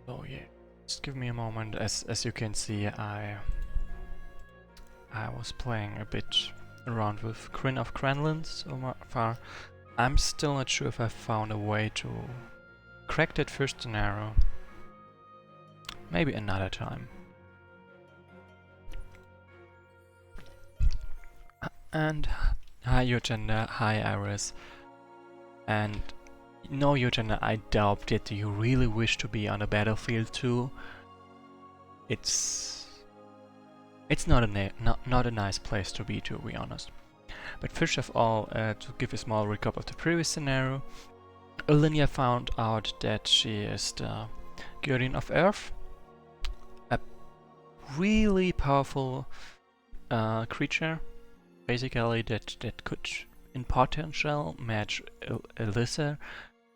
So yeah, just give me a moment. As you can see, I was playing a bit around with Kryn of Cranland so far. I'm still not sure if I found a way to crack that first scenario. Maybe another time. And hi Yotenda, hi Iris. And no Yotenda, I doubt that you really wish to be on the battlefield too. It's not a nice place to be honest. But first of all, to give a small recap of the previous scenario, Olynia found out that she is the Guardian of Earth, a really powerful creature, basically that could, in potential, match Alyssa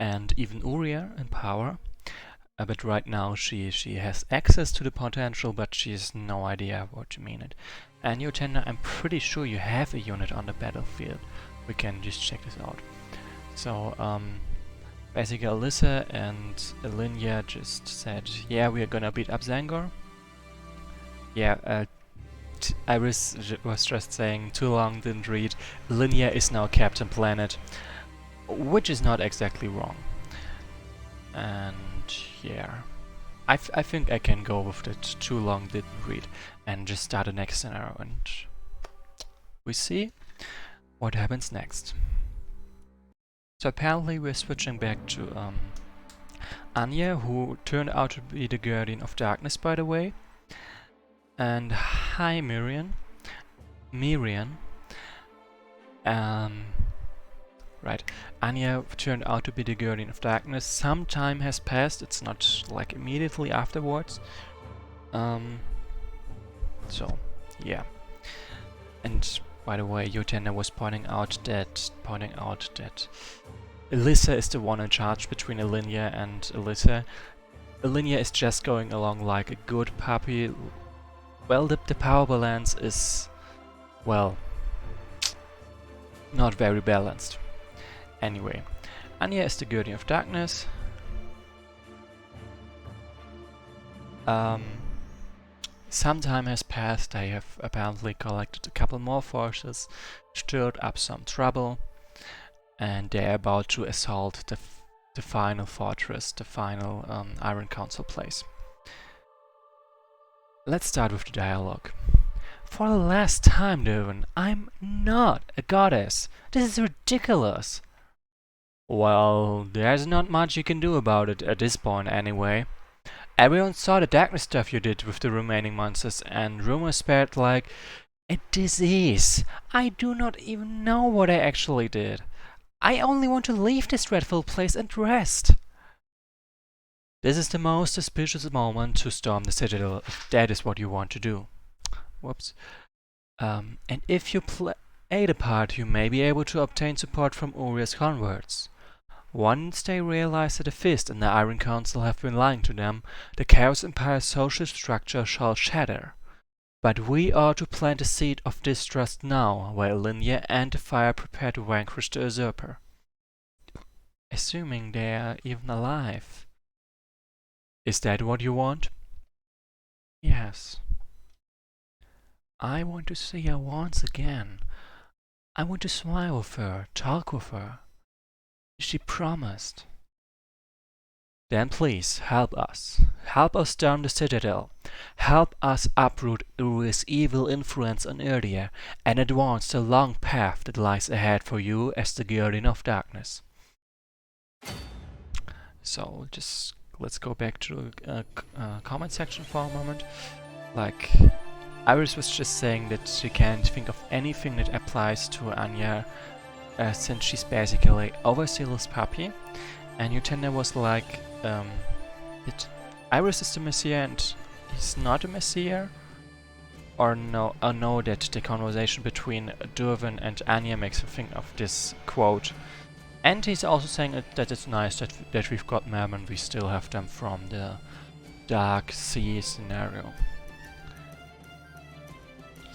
and even Uria in power. But right now she has access to the potential, but she has no idea what to mean it. And Yotenda, I'm pretty sure you have a unit on the battlefield. We can just check this out. So, basically Alyssa and Olynia just said, yeah, we are gonna beat up Zangor. Yeah, Iris was just saying, too long, didn't read. Olynia is now Captain Planet, which is not exactly wrong. And yeah, I think I can go with that too long, didn't read, and just start the next scenario, and we see what happens next. So apparently we're switching back to Anya, who turned out to be the Guardian of Darkness, by the way. And hi Miriam. Right, Anya turned out to be the Guardian of Darkness. Some time has passed, it's not like immediately afterwards. So, yeah. And by the way, Yotenda was pointing out that Alyssa is the one in charge between Olynia and Alyssa. Olynia is just going along like a good puppy. Well, the power balance is, well, not very balanced. Anyway, Anya is the Guardian of Darkness. Some time has passed, they have apparently collected a couple more forces, stirred up some trouble, and they're about to assault the final fortress, the final Iron Council place. Let's start with the dialogue. For the last time, Derwin, I'm not a goddess. This is ridiculous. Well, there's not much you can do about it at this point anyway. Everyone saw the darkness stuff you did with the remaining monsters, and rumors spread like a disease. I do not even know what I actually did. I only want to leave this dreadful place and rest. This is the most suspicious moment to storm the citadel, if that is what you want to do. Whoops. And if you play the part, you may be able to obtain support from Uria's converts. Once they realize that the Fist and the Iron Council have been lying to them, the Chaos Empire's social structure shall shatter. But we are to plant a seed of distrust now, while Olynia and the Fire prepare to vanquish the usurper. Assuming they are even alive. Is that what you want? Yes. I want to see her once again. I want to smile with her, talk with her. She promised. Then please, help us. Help us storm the citadel. Help us uproot Uri's evil influence on Erdia and advance the long path that lies ahead for you as the Guardian of Darkness. So, just let's go back to the comment section for a moment. Like, Iris was just saying that she can't think of anything that applies to Anya since she's basically overzealous puppy, and Yotenda was like, Iris is the Messiah and he's not a Messiah, or no, that the conversation between Derwin and Anya makes him think of this quote. And he's also saying that it's nice that we've got Mem and we still have them from the Dark Sea scenario.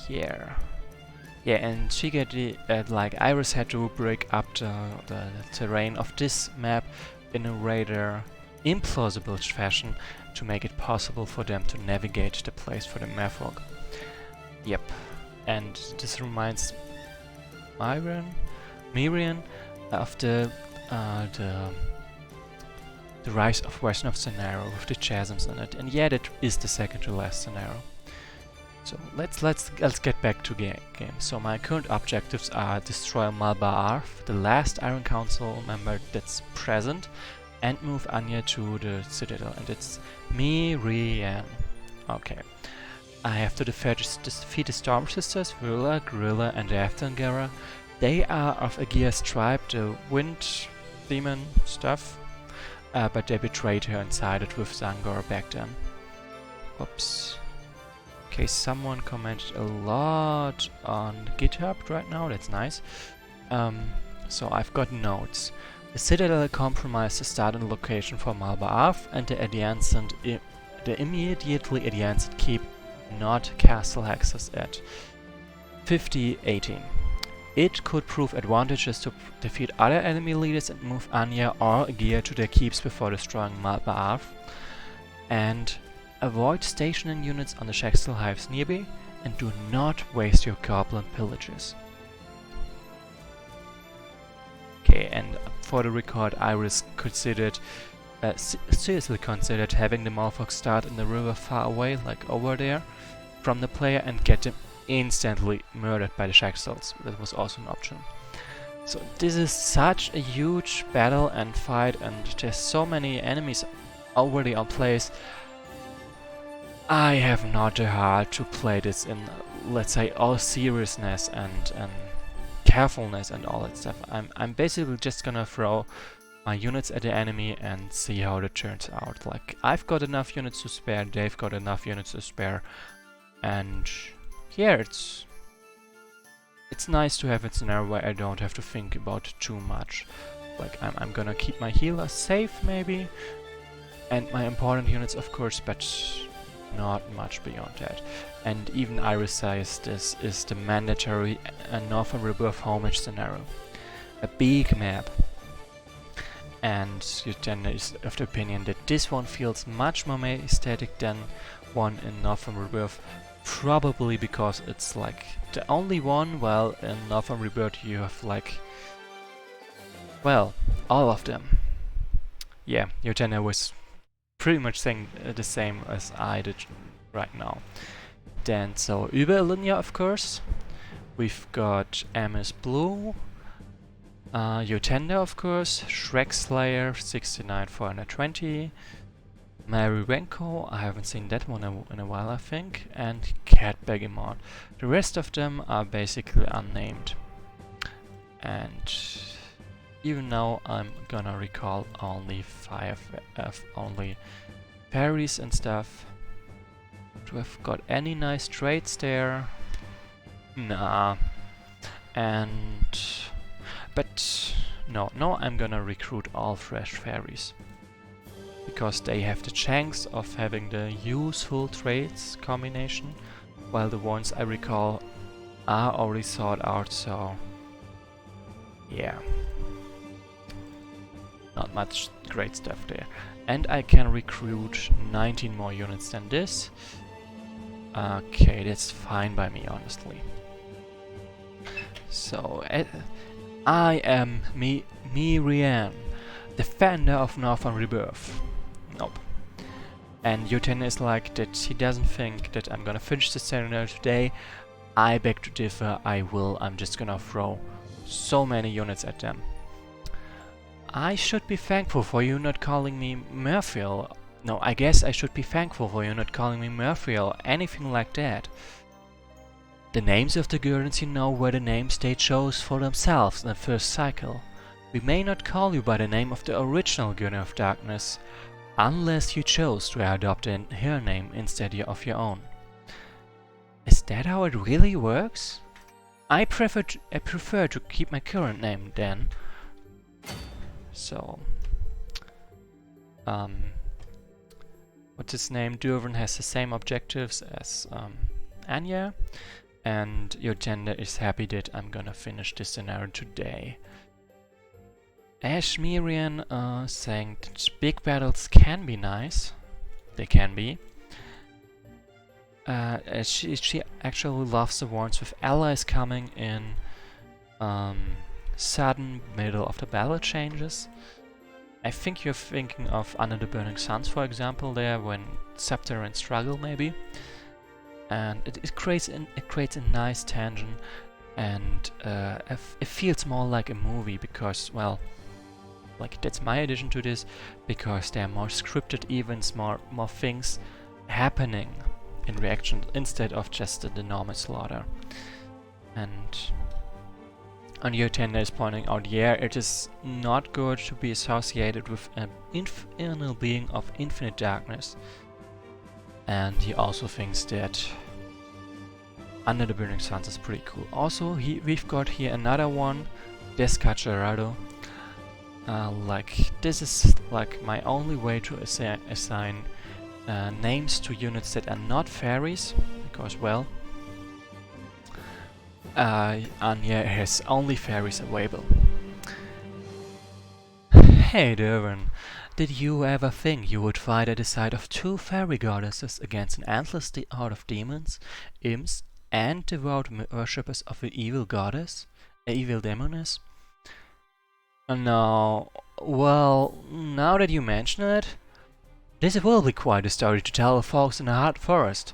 Here. Yeah, and she like Iris had to break up the terrain of this map in a rather implausible fashion to make it possible for them to navigate the place for the merfolk. Yep, and this reminds Miriam of the Rise of Wesnoth scenario with the chasms in it, and yeah, that is the second to last scenario. So let's get back to game. So my current objectives are destroy Malbar, the last Iron Council member that's present, and move Anya to the Citadel, and it's Miriam. Okay. I have to defeat the Storm Sisters, Villa, Gorilla, and the Aftangara. They are of Aegea's tribe, the Wind Demon stuff, but they betrayed her and sided with Zangor back then. Oops. Okay, someone commented a lot on GitHub right now, that's nice. So I've got notes. The Citadel compromised the starting location for Malbar and the immediately adjacent keep not castle access at 50-18. It could prove advantageous to defeat other enemy leaders and move Anya or Aegea to their keeps before destroying Malbar, and avoid stationing units on the Shaxtal Hives nearby, and do not waste your goblin pillages. Okay, and for the record, Iris considered seriously considered having the Malfolk start in the river far away, like over there, from the player, and get them instantly murdered by the Shaxtals. That was also an option. So this is such a huge battle and fight, and there's so many enemies already on place. I have not the heart to play this in, let's say, all seriousness and carefulness and all that stuff. I'm basically just gonna throw my units at the enemy and see how that turns out. Like, I've got enough units to spare, they've got enough units to spare, and yeah, it's nice to have a scenario where I don't have to think about too much. Like, I'm gonna keep my healers safe maybe, and my important units of course, but not much beyond that. And even Iris says this is the mandatory Northern Rebirth homage scenario. A big map. And Eugenia is of the opinion that this one feels much more aesthetic than one in Northern Rebirth, probably because it's like the only one, while in Northern Rebirth you have like, well, all of them. Yeah, Eugenia was pretty much saying the same as I did right now. Then, so Überlinie, of course. We've got MS Blue, Yotenda, of course, Shrek Slayer 69420, Mary Renko, I haven't seen that one in a while I think, and Cat Begemon. The rest of them are basically unnamed. And even now I'm gonna recall only only fairies and stuff. Do I've got any nice traits there? Nah. But no, I'm gonna recruit all fresh fairies, because they have the chance of having the useful traits combination, while the ones I recall are already sought out, so yeah. Not much great stuff there. And I can recruit 19 more units than this. Okay, that's fine by me, honestly. So, I am Miriam, defender of Northern Rebirth. Nope. And Yuten is like that he doesn't think that I'm gonna finish the scenario today. I beg to differ, I will. I'm just gonna throw so many units at them. I should be thankful for you not calling me Murphiel. No, I guess I should be thankful for you not calling me Murphiel or anything like that. The names of the Gurdons you know were the names they chose for themselves in the first cycle. We may not call you by the name of the original Gurdon of Darkness, unless you chose to adopt her name instead of your own. Is that how it really works? I prefer to keep my current name then. So, what's his name? Durvan has the same objectives as Anya, and your gender is happy that I'm gonna finish this scenario today. Ash Miriam saying that big battles can be nice. They can be. She actually loves the ones with allies coming in sudden middle of the battle changes. I think you're thinking of Under the Burning Suns, for example, there when Subterranean struggle maybe, and it creates a nice tension, and it feels more like a movie because, well, like that's my addition to this, because there are more scripted events, more things happening in reaction instead of just the normal slaughter. And Angiotenda is pointing out, yeah, it is not good to be associated with an infernal being of infinite darkness. And he also thinks that Under the Burning Suns is pretty cool. Also, we've got here another one, Descacerado. Like, this is like my only way to assign names to units that are not fairies, because, well, Anya has only fairies available. Hey Derwin, did you ever think you would fight at the side of two fairy goddesses against an endless horde of demons, imps, and devout worshippers of the evil goddess? Evil demoness? No, well, now that you mention it, this will be quite a story to tell the folks in the hard forest.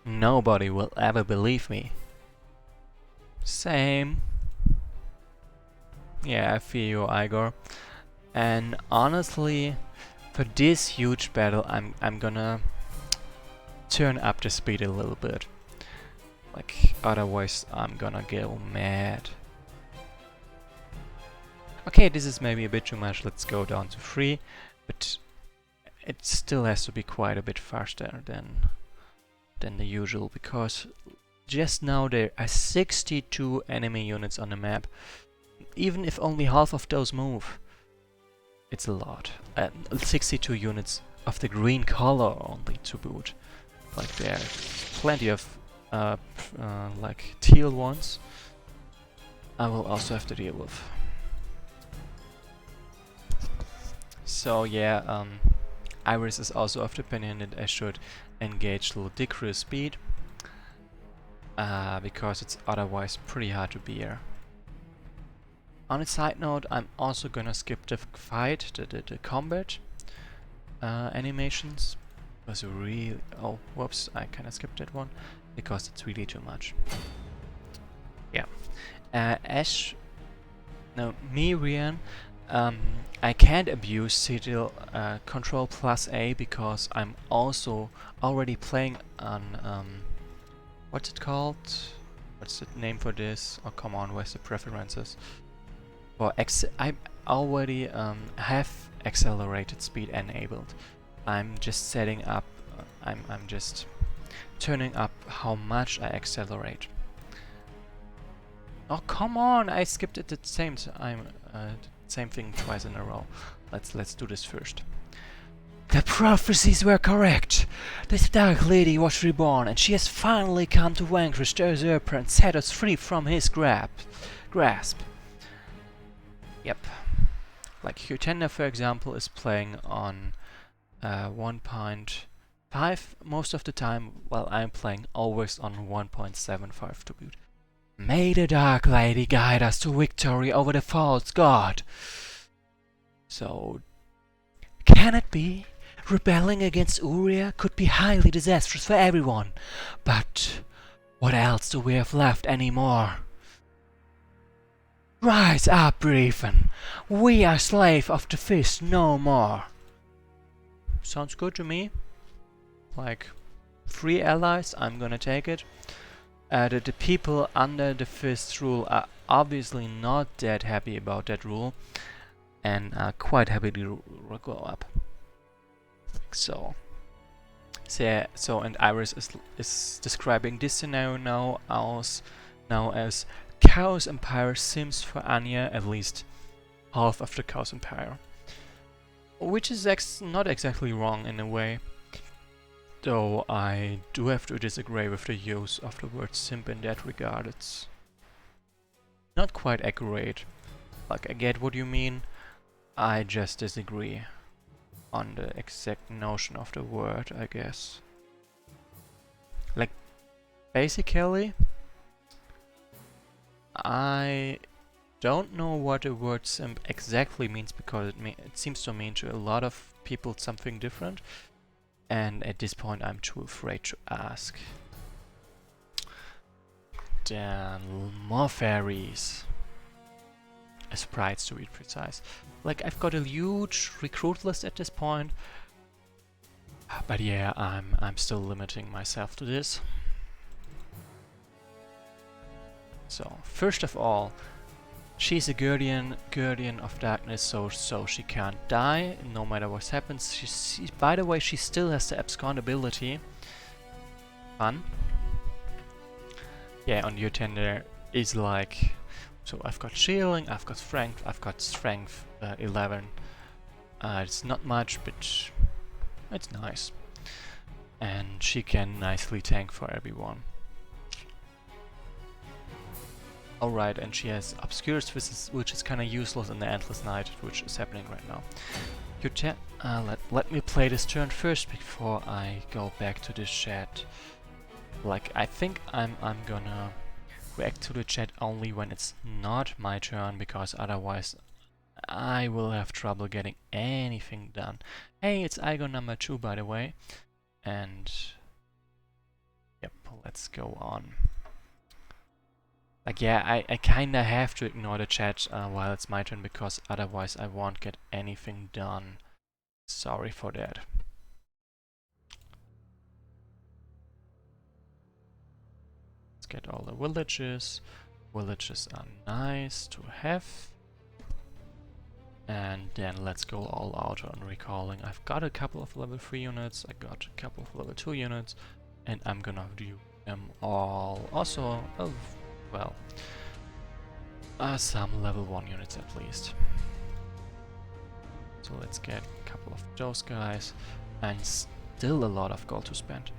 Nobody will ever believe me. Same. Yeah, I feel you, Igor. And honestly, for this huge battle, I'm gonna turn up the speed a little bit. Like, otherwise I'm gonna go mad. Okay, this is maybe a bit too much. Let's go down to 3, but it still has to be quite a bit faster than the usual, because just now there are 62 enemy units on the map. Even if only half of those move, it's a lot. 62 units of the green color only to boot. Like, there are plenty of like teal ones I will also have to deal with. So yeah, Iris is also of the opinion that I should engage the decrease speed, because it's otherwise pretty hard to bear. On a side note, I'm also gonna skip the fight, the combat animations. It was really... oh, whoops, I kinda skipped that one, because it's really too much. Yeah. Miriam, I can't abuse Sigil Control plus A because I'm also already playing on, what's it called? What's the name for this? Oh, come on, where's the preferences? For I already have accelerated speed enabled. I'm just setting up, I'm just turning up how much I accelerate. Oh, come on, I skipped it at the same time. Same thing twice in a row. Let's do this first. The prophecies were correct. This Dark Lady was reborn, and she has finally come to vanquish the usurper and set us free from his grasp. Yep. Like Hutenda, for example, is playing on 1.5 most of the time, while I'm playing always on 1.75 to boot. May the Dark Lady guide us to victory over the false god. So, can it be? Rebelling against Uriah could be highly disastrous for everyone. But what else do we have left anymore? Rise up, Brethren. We are slave of the fist no more. Sounds good to me. Like, 3 allies, I'm gonna take it. The people under the fist rule are obviously not that happy about that rule, and are quite happy to go up. So and Iris is describing this scenario now as Chaos Empire Sims for Anya, at least half of the Chaos Empire, which is not exactly wrong in a way. Though I do have to disagree with the use of the word simp in that regard. It's not quite accurate. Like, I get what you mean, I just disagree on the exact notion of the word, I guess. Like, basically, I don't know what the word simp exactly means, because it seems to mean to a lot of people something different, and at this point I'm too afraid to ask. Then more fairies. Sprites, to be precise. Like, I've got a huge recruit list at this point, but yeah, I'm still limiting myself to this. So first of all, she's a guardian of darkness, so she can't die no matter what happens. She, by the way, she still has the abscond ability. Fun. Yeah, on your tender is like, so I've got shielding, I've got strength 11. It's not much, but it's nice. And she can nicely tank for everyone. Alright, and she has Obscurus, which is kind of useless in the Endless Night, which is happening right now. Let me play this turn first before I go back to the chat. Like, I think I'm gonna react to the chat only when it's not my turn, because otherwise I will have trouble getting anything done. Hey, it's Igon number 2, by the way. And yep, let's go on. Like, yeah, I kinda have to ignore the chat while it's my turn, because otherwise I won't get anything done. Sorry for that. Let's get all the villages. Villages are nice to have. And then let's go all out on recalling. I've got a couple of level 3 units, I got a couple of level 2 units, and I'm gonna do them all. Also, well, some level 1 units at least. So let's get a couple of those guys, and still a lot of gold to spend.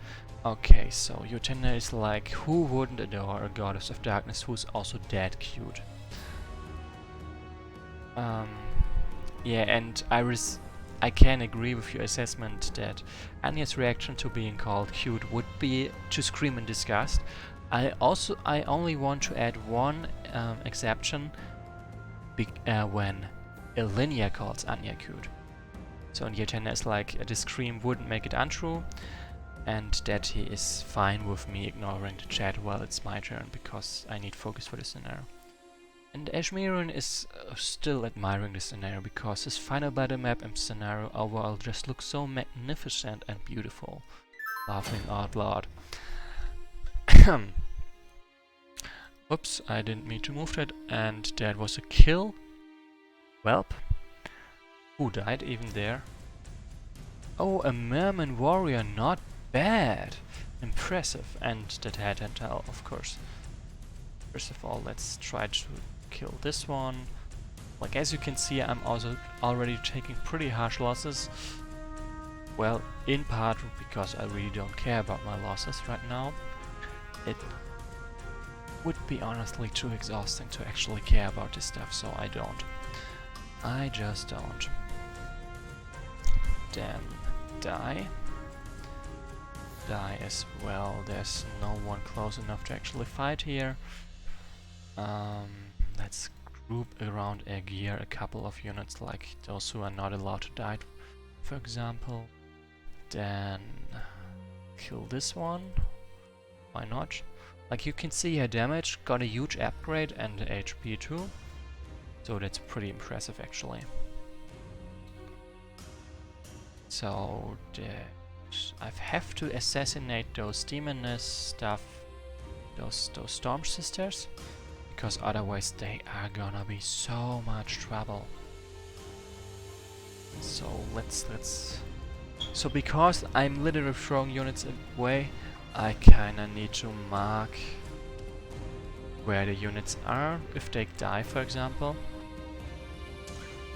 Okay, so your tender is like, who wouldn't adore a goddess of darkness who's also that cute? Yeah, and I can agree with your assessment that Anya's reaction to being called cute would be to scream in disgust. I only want to add one exception when Ilinia calls Anya cute. So in Yetena is like, this scream wouldn't make it untrue, and that he is fine with me ignoring the chat while it's my turn, because I need focus for this scenario. And Ashmiran is still admiring this scenario, because his final battle map and scenario overall just looks so magnificent and beautiful. Laughing out loud. Oops, I didn't mean to move that, and that was a kill. Welp. Who died even there? Oh, a Merman warrior, not bad. Impressive, and that had intel, of course. First of all, let's try to kill this one. Like, as you can see, I'm also already taking pretty harsh losses. Well, in part because I really don't care about my losses right now. It would be honestly too exhausting to actually care about this stuff, so I don't. I just don't. Then die. Die as well. There's no one close enough to actually fight here. Let's group around a gear a couple of units, like those who are not allowed to die, for example. Then kill this one. Why not? Like, you can see her damage got a huge upgrade and HP too. So that's pretty impressive actually. So I have to assassinate those demoness stuff, those Storm Sisters, because otherwise they are gonna be so much trouble. So so because I'm literally throwing units away, I kinda need to mark where the units are if they die, for example.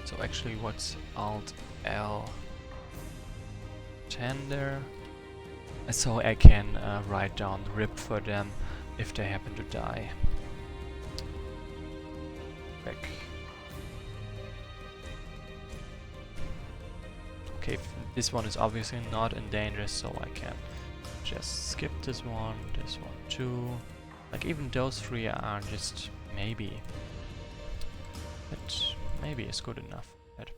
So actually, what's Alt L tender? So I can write down RIP for them if they happen to die. Back. Okay, this one is obviously not in danger, so I can just skip this one too. Like even those three are just maybe. But maybe is good enough. But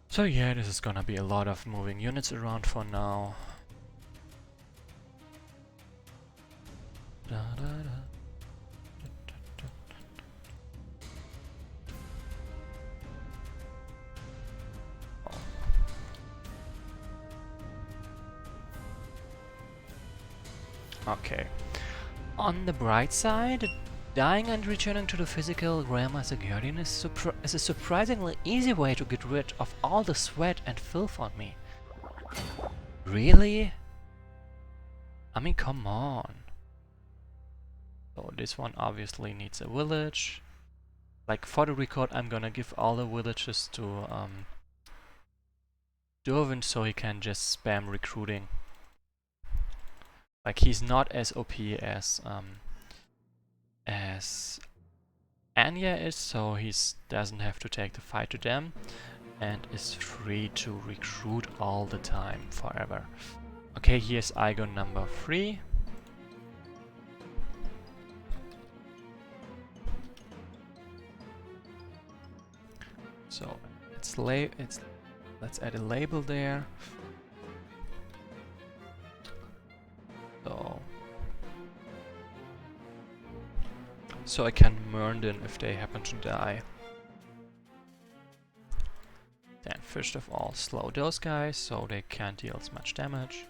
so yeah, this is gonna be a lot of moving units around for now. Da, da, da. Okay. On the bright side, dying and returning to the physical realm as a guardian is a surprisingly easy way to get rid of all the sweat and filth on me. Really? I mean, come on. So this one obviously needs a village. Like for the record, I'm gonna give all the villages to Durvin so he can just spam recruiting. Like he's not as OP as Anya is, so he doesn't have to take the fight to them and is free to recruit all the time, forever. Okay, here's Igon number 3. So let's add a label there. So I can murn them if they happen to die. Then first of all slow those guys so they can't deal as much damage.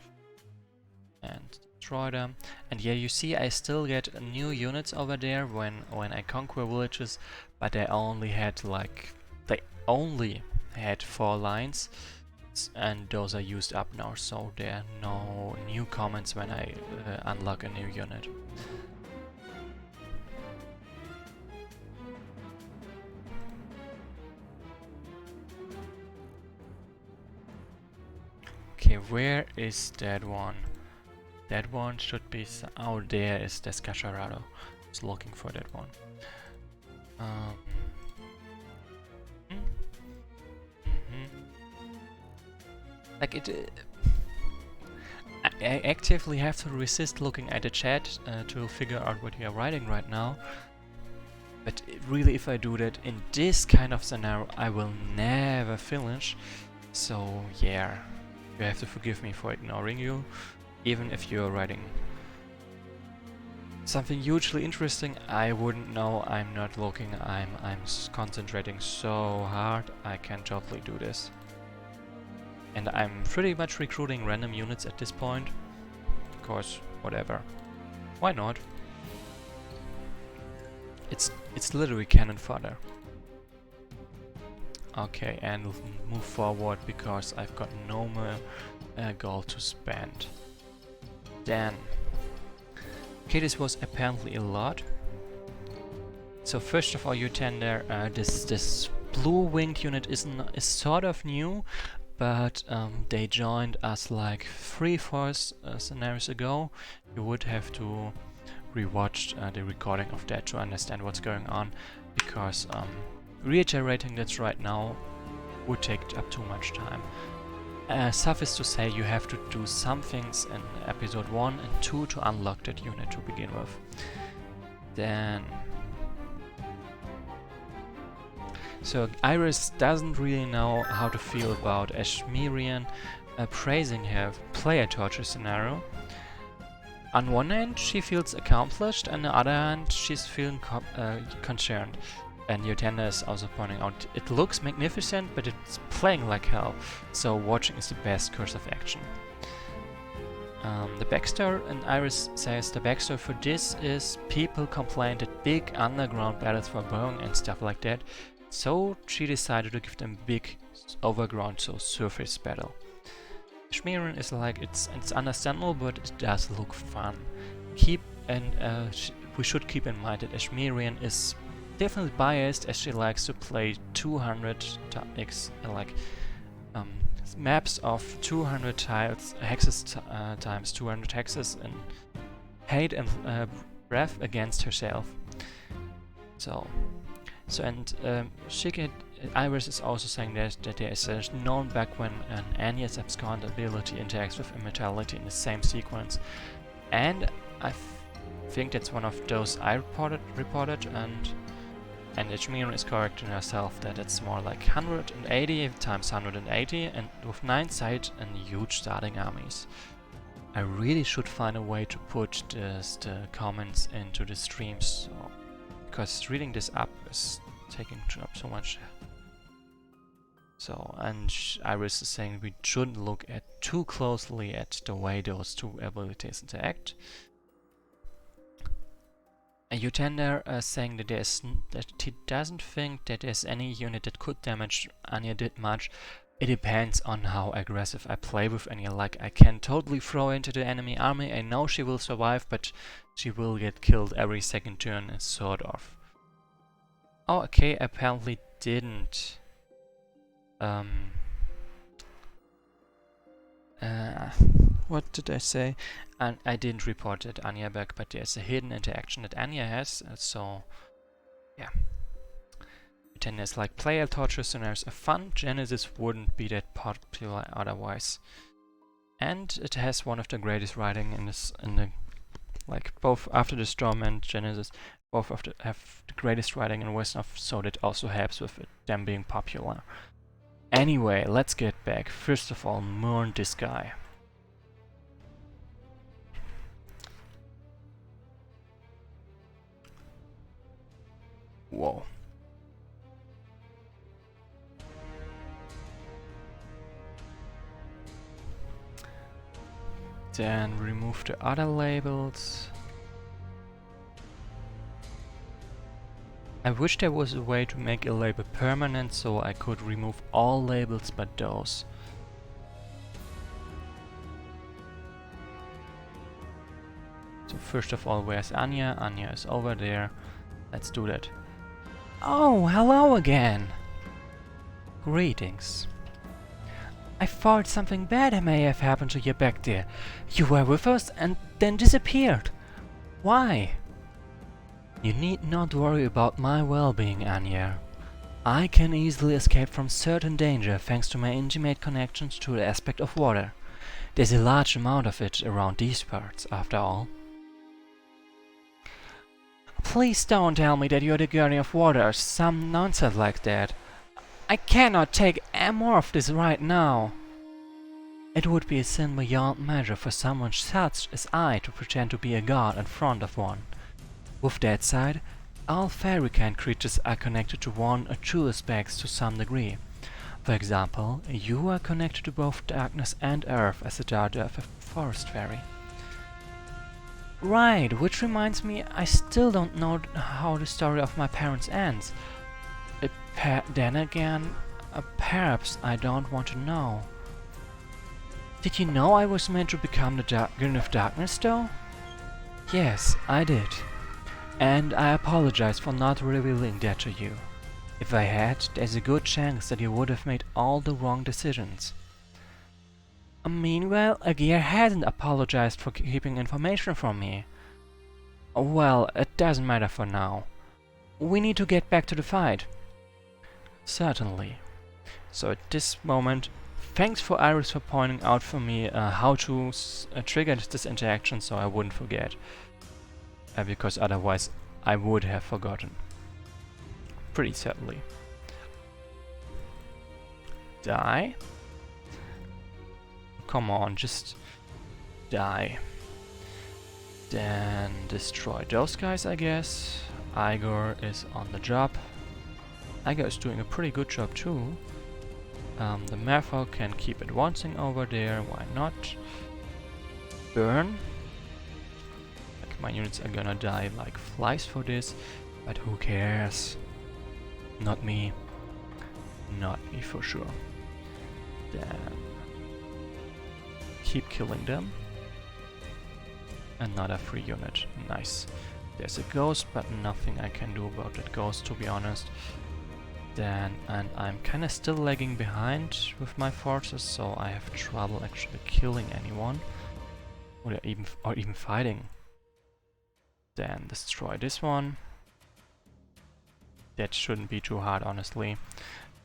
And destroy them. And yeah, you see I still get new units over there when I conquer villages, but they only had 4 lines. And those are used up now, so there are no new comments when I unlock a new unit. Okay, where is that one? That one should be... oh, there is Descacharado. I was looking for that one. Like it... I actively have to resist looking at the chat to figure out what you are writing right now. But really, if I do that in this kind of scenario, I will never finish. So yeah, you have to forgive me for ignoring you, even if you're writing something hugely interesting. I wouldn't know. I'm not looking. I'm concentrating so hard. I can totally do this. And I'm pretty much recruiting random units at this point. Because whatever. Why not? It's literally cannon fodder. Okay, and move forward because I've got no more gold to spend. Then, okay, this was apparently a lot. So first of all, you tender this blue winged unit is sort of new, but they joined us like 3-4 scenarios ago. You would have to rewatch the recording of that to understand what's going on, because reiterating that right now would take up too much time. Suffice to say, you have to do some things in episode 1 and 2 to unlock that unit to begin with. Then... so Iris doesn't really know how to feel about Ashmirian praising her player torture scenario. On one hand, she feels accomplished, and on the other hand, she's feeling concerned. And Yotenda is also pointing out, it looks magnificent, but it's playing like hell, so watching is the best course of action. The backstory, and Iris says the backstory for this is people complained that big underground battles were boring and stuff like that, so she decided to give them big overground, so surface battle. Ashmirian is like, it's understandable, but it does look fun. We should keep in mind that Ashmirian is definitely biased, as she likes to play 200 maps of 200 tiles, hexes times 200 hexes, and hate and breath against herself. So So, and Iris is also saying that there is a known back when an Anya's abscond ability interacts with immortality in the same sequence. And I think that's one of those I reported, and Ishmir is correcting herself that it's more like 180 times 180, and with 9 sides and huge starting armies. I really should find a way to put the comments into the streams, so, because reading this up is taking up so much. So, and Iris is saying we shouldn't look too closely at the way those two abilities interact. And Utender saying that that he doesn't think that there's any unit that could damage Anya that much. It depends on how aggressive I play with Anya. Like, I can totally throw into the enemy army. I know she will survive, but she will get killed every second turn, sort of. Oh, okay, apparently didn't. What did I say? And I didn't report that Anya back, but there's a hidden interaction that Anya has, so yeah. Then there's like player torches, and there's a fun Genesis wouldn't be that popular otherwise. And it has one of the greatest writing in the like both after the Storm and Genesis, both have the greatest writing in Wesnoth, so that also helps with them being popular. Anyway, let's get back. First of all, mourn this guy. Whoa. Then remove the other labels. I wish there was a way to make a label permanent so I could remove all labels but those. So first of all, where's Anya? Anya is over there. Let's do that. Oh, hello again! Greetings. I thought something bad may have happened to you back there. You were with us and then disappeared. Why? You need not worry about my well-being, Anya. I can easily escape from certain danger thanks to my intimate connections to the aspect of water. There's a large amount of it around these parts, after all. Please don't tell me that you're the guardian of water or some nonsense like that. I cannot take any more of this right now. It would be a sin beyond measure for someone such as I to pretend to be a god in front of one. With that said, all fairy kind creatures are connected to one or two aspects to some degree. For example, you are connected to both darkness and earth as the daughter of a forest fairy. Right, which reminds me, I still don't know how the story of my parents ends. Then again, perhaps I don't want to know. Did you know I was meant to become the Guardian of Darkness, though? Yes, I did. And I apologize for not revealing that to you. If I had, there's a good chance that you would have made all the wrong decisions. Meanwhile, Agir hasn't apologized for keeping information from me. Well, it doesn't matter for now. We need to get back to the fight. Certainly. So at this moment, thanks for Iris for pointing out for me how to trigger this interaction so I wouldn't forget. Because otherwise I would have forgotten. Pretty certainly. Die? Come on, just die. Then destroy those guys, I guess. Igor is on the job. Igor is doing a pretty good job too. The Merfolk can keep advancing over there, why not? Burn. Like, my units are gonna die like flies for this, but who cares? Not me. Not me for sure. Then keep killing them. Another free unit. Nice. There's a ghost, but nothing I can do about that ghost, to be honest. Then, and I'm kinda still lagging behind with my forces, so I have trouble actually killing anyone. Or even fighting. Then destroy this one. that shouldn't be too hard, honestly.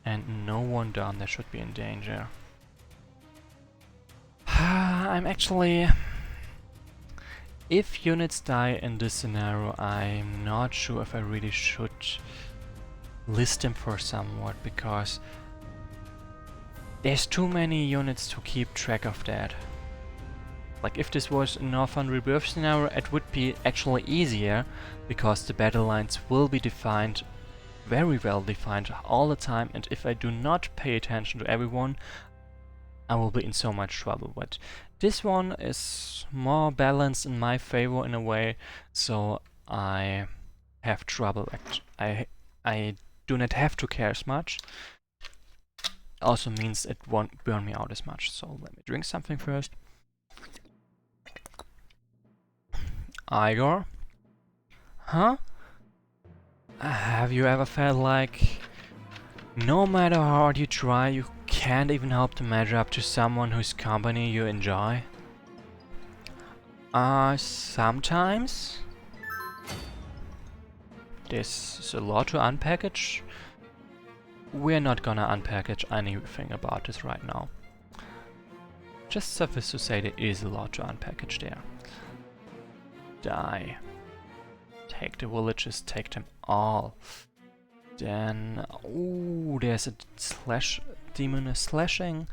And no one down there should be in danger. I'm actually... If units die in this scenario, I'm not sure if I really should list them for somewhat, because there's too many units to keep track of that. Like, if this was a Northern Rebirth scenario, it would be actually easier, because the battle lines will be defined, very well defined all the time, and if I do not pay attention to everyone, I will be in so much trouble. But this one is more balanced in my favor in a way, so I have trouble. I do not have to care as much. Also means it won't burn me out as much. So let me drink something first. Igor? Huh? Have you ever felt like no matter how hard you try, you can't even hope to measure up to someone whose company you enjoy? Sometimes. This is a lot to unpackage. We're not gonna unpackage anything about this right now. Just suffice to say, there is a lot to unpackage there. Die. Take the villages, take them all. Then, ooh, there's a demoness slashing.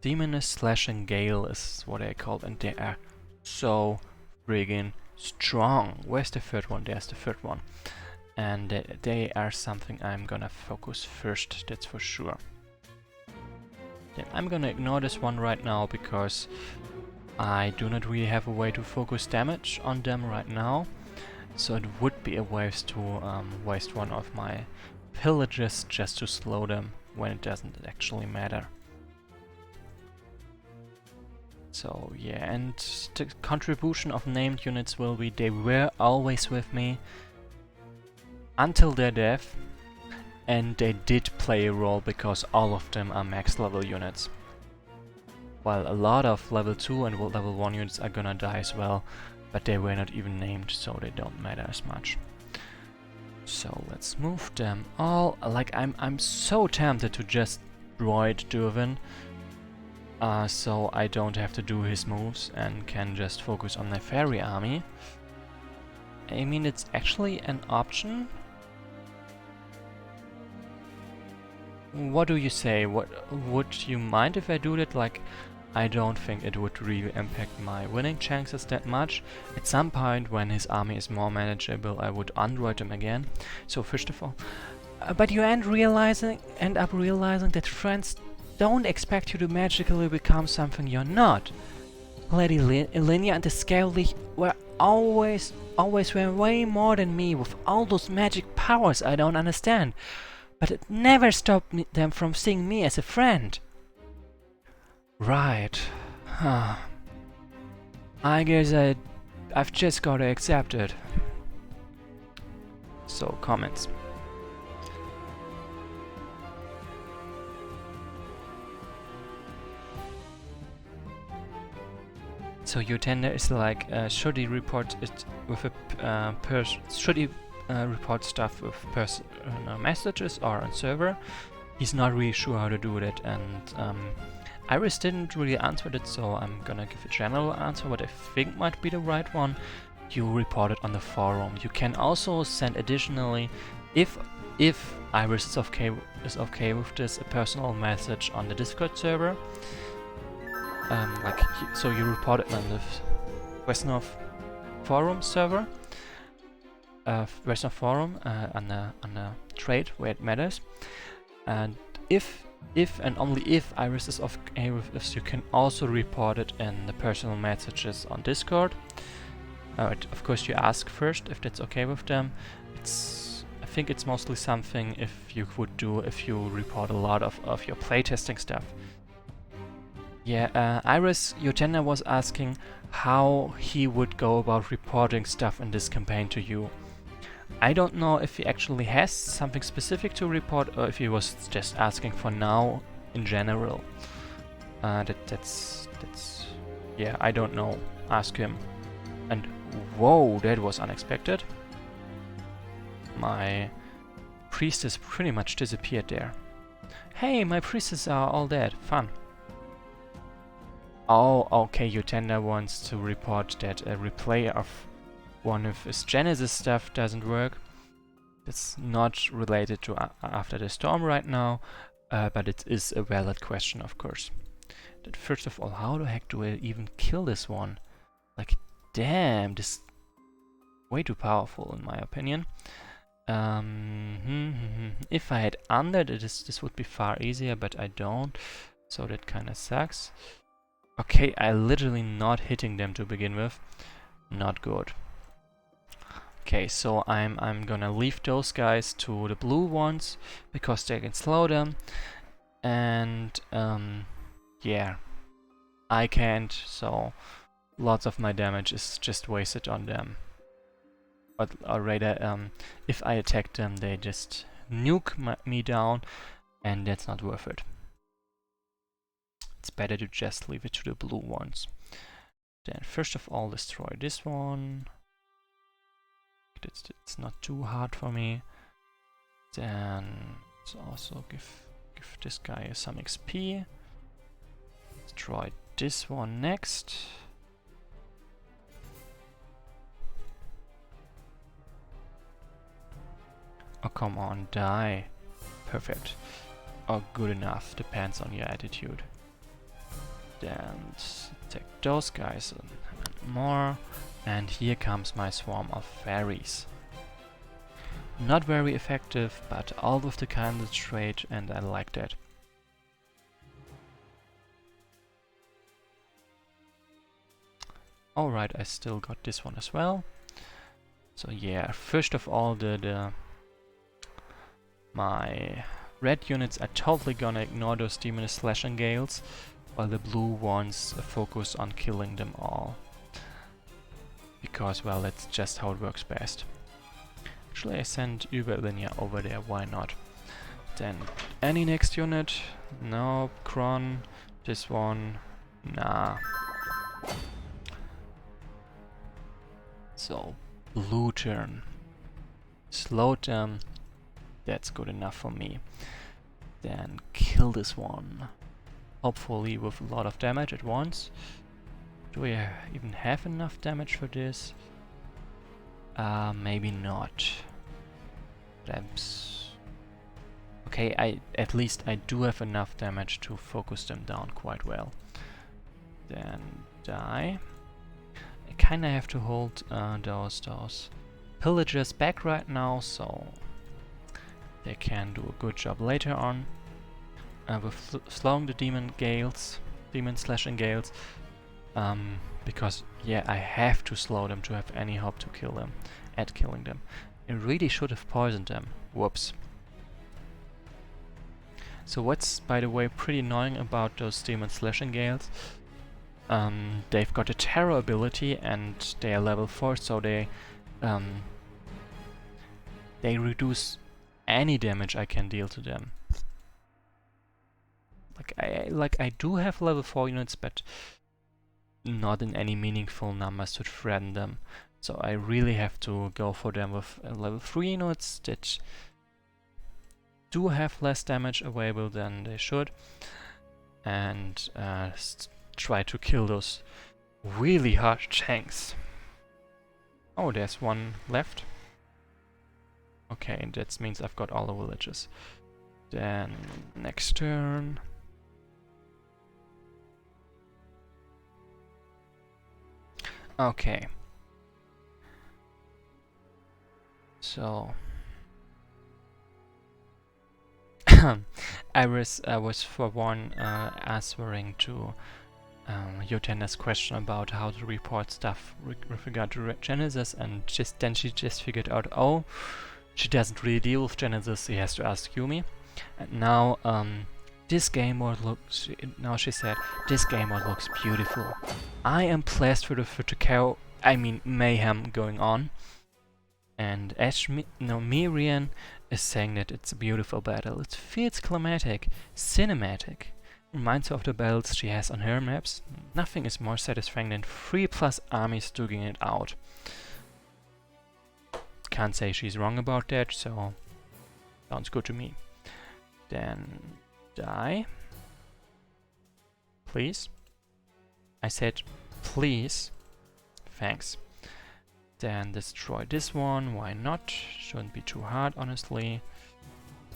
Demoness slashing gale is what they call, and they are so friggin' strong. Where's the third one? There's the third one. And they are something I'm gonna focus first, that's for sure. Then I'm gonna ignore this one right now, because I do not really have a way to focus damage on them right now. So it would be a waste to waste one of my pillages just to slow them when it doesn't actually matter. So yeah, and the contribution of named units will be, they were always with me until their death, and they did play a role because all of them are max level units. While a lot of level 2 and level 1 units are gonna die as well, but they were not even named, so they don't matter as much. So let's move them all. Like, I'm so tempted to just droid Durvin, so I don't have to do his moves and can just focus on my fairy army. I mean, it's actually an option. What do you say? Would you mind if I do that? Like, I don't think it would really impact my winning chances that much. At some point, when his army is more manageable, I would undroid him again. So first of all, but you end up realizing that friends don't expect you to magically become something you're not. Lady Linia and the Scaly were always were way more than me with all those magic powers I don't understand. But it never stopped them from seeing me as a friend. Right. I guess I've just gotta accept it. So, comments. So your tender is like, should he report it with a should he report stuff with personal messages or on server? He's not really sure how to do that, and Iris didn't really answer it, so I'm gonna give a general answer, what I think might be the right one. You report it on the forum. You can also send additionally, if Iris is okay with this, a personal message on the Discord server. So you report it on the Wesnoth forum server, Wesnoth forum on the trade where it matters, and if and only if Iris is okay with this, you can also report it in the personal messages on Discord. Of course, you ask first if that's okay with them. I think it's mostly something if you would do if you report a lot of your playtesting stuff. Yeah, Iris Yotena was asking how he would go about reporting stuff in this campaign to you. I don't know if he actually has something specific to report or if he was just asking for now in general. That's yeah, I don't know. Ask him. And whoa, that was unexpected. My priestess pretty much disappeared there. Hey, my priestesses are all dead. Fun. Oh, okay, Utenda wants to report that a replay of one of his Genesis stuff doesn't work. It's not related to After the Storm right now, but it is a valid question, of course. That first of all, how the heck do I even kill this one? Like, damn, this is way too powerful in my opinion. If I had Undead, this would be far easier, but I don't, so that kinda sucks. Okay, I literally not hitting them to begin with. Not good. Okay, so I'm gonna leave those guys to the blue ones because they can slow them, and yeah, I can't, so lots of my damage is just wasted on them. Or rather, if I attack them, they just nuke me down, and that's not worth it. It's better to just leave it to the blue ones. Then first of all, destroy this one. It's not too hard for me. Then let's also give this guy some XP. Destroy this one next. Oh, come on, die. Perfect. Or good enough, depends on your attitude. Then take those guys and more. And here comes my swarm of fairies. Not very effective, but all with the kindness trait, and I like that. Alright, I still got this one as well. So yeah, first of all, my red units are totally gonna ignore those demon slashing gales, while the blue ones focus on killing them all. Because, well, that's just how it works best. Actually, I send Überlinie over there, why not? Then, any next unit? No, Kron, this one, nah. So, blue turn. Slow them, that's good enough for me. Then, kill this one. Hopefully with a lot of damage at once. Do we even have enough damage for this? Maybe not. Okay, at least I do have enough damage to focus them down quite well. Then die. I kinda have to hold those pillagers back right now, so they can do a good job later on. With slowing the demon slashing gales. Because, yeah, I have to slow them to have any hope to kill them, at killing them. I really should have poisoned them. Whoops. So what's, by the way, pretty annoying about those demon slashing gales, they've got a terror ability and they are level 4, so they reduce any damage I can deal to them. I do have level 4 units, but not in any meaningful numbers to threaten them. So I really have to go for them with level 3 units that do have less damage available than they should. And try to kill those really harsh tanks. Oh, there's one left. Okay, that means I've got all the villages. Then next turn. Okay. So I was for one answering to Yotenda's question about how to report stuff with regard to Genesis, and then she just figured out, oh, she doesn't really deal with Genesis, she has to ask Yumi. And now this game mode looks, now she said, this game mode looks beautiful. I am blessed with the mayhem going on. And Miriam is saying that it's a beautiful battle. It feels climatic, cinematic. Reminds her of the battles she has on her maps. Nothing is more satisfying than 3+ armies duking it out. Can't say she's wrong about that, so Sounds good to me. Then die. Please. I said please. Thanks. Then destroy this one. Why not? Shouldn't be too hard, honestly.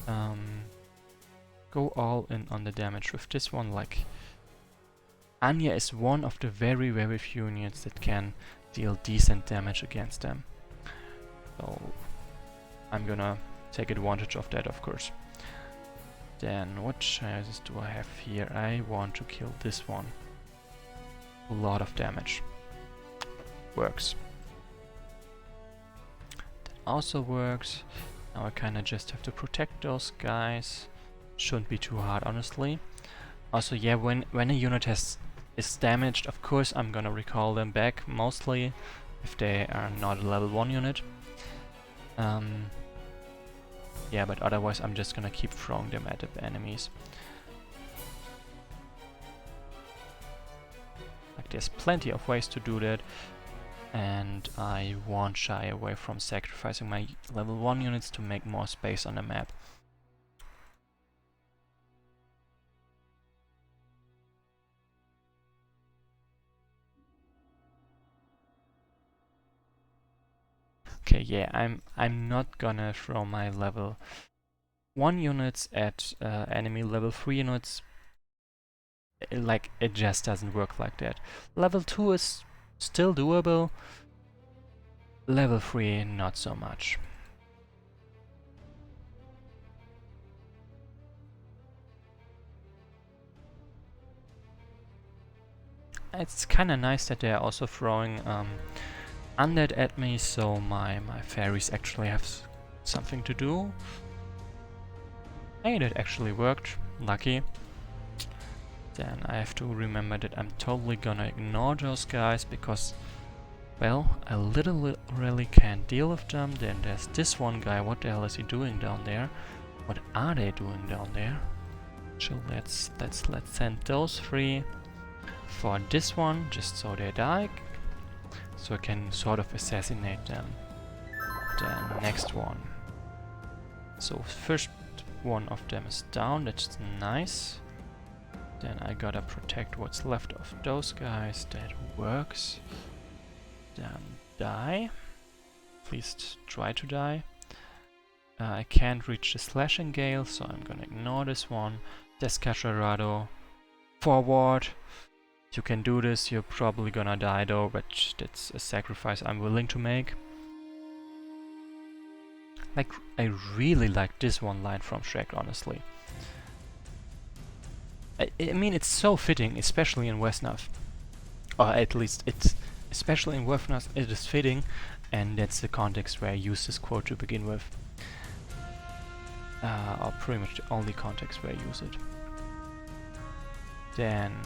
Go all in on the damage with this one. Like, Anya is one of the very, very few units that can deal decent damage against them. So I'm gonna take advantage of that, of course. Then what choices do I have here? I want to kill this one. A lot of damage. Works. That also works. Now I kinda just have to protect those guys. Shouldn't be too hard, honestly. Also, yeah, when a unit is damaged, of course I'm gonna recall them back, mostly if they are not a level 1 unit. Yeah, but otherwise I'm just gonna keep throwing them at the enemies. Like, there's plenty of ways to do that, and I won't shy away from sacrificing my level 1 units to make more space on the map. Okay, yeah, I'm not gonna throw my level 1 units at enemy level 3 units. Like, it just doesn't work like that. Level 2 is still doable. Level 3, not so much. It's kinda nice that they're also throwing undead at me, so my fairies actually have something to do. Hey, that actually worked. Lucky. Then I have to remember that I'm totally gonna ignore those guys because, well, I literally can't deal with them. Then there's this one guy. What the hell is he doing down there? What are they doing down there? So let's send those 3 for this one, just so they die. So I can sort of assassinate them. Then next one. So first one of them is down, that's nice. Then I gotta protect what's left of those guys, that works. Then die. Please try to die. I can't reach the slashing gale, so I'm gonna ignore this one. Descacharado. Forward. You can do this, you're probably gonna die though, but that's a sacrifice I'm willing to make. Like, I really like this one line from Shrek, honestly. I mean, it's so fitting, especially in Wesnoth. Or at least, especially in Wesnoth, it is fitting, and that's the context where I use this quote to begin with. Or pretty much the only context where I use it. Then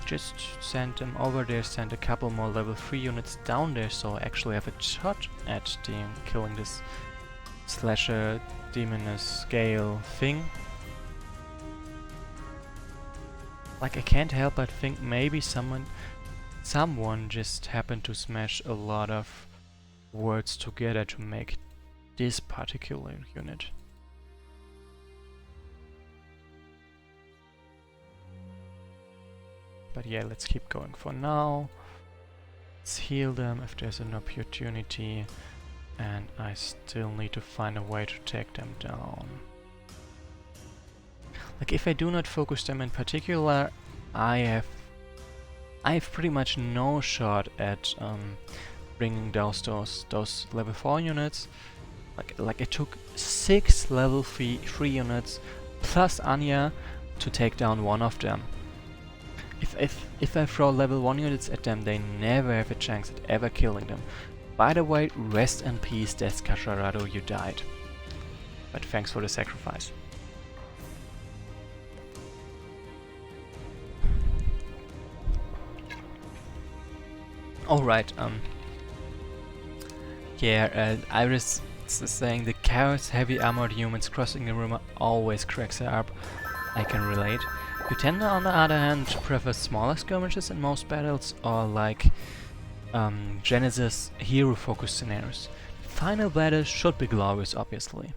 just send them over there, send a couple more level 3 units down there, so I actually have a shot at killing this slasher demoness gale thing. Like, I can't help but think maybe someone just happened to smash a lot of words together to make this particular unit. But yeah, let's keep going for now. Let's heal them if there's an opportunity. And I still need to find a way to take them down. Like, if I do not focus them in particular, I have pretty much no shot at bringing down those level 4 units. Like it took 6 level 3 units plus Anya to take down one of them. If I throw level 1 units at them, they never have a chance at ever killing them. By the way, rest in peace, Descacharado, you died. But thanks for the sacrifice. Alright, yeah, Iris is saying the chaos heavy armored humans crossing the river always cracks her up. I can relate. You tend, on the other hand, to prefer smaller skirmishes in most battles, or like Genesis hero-focused scenarios. final battle should be glorious, obviously.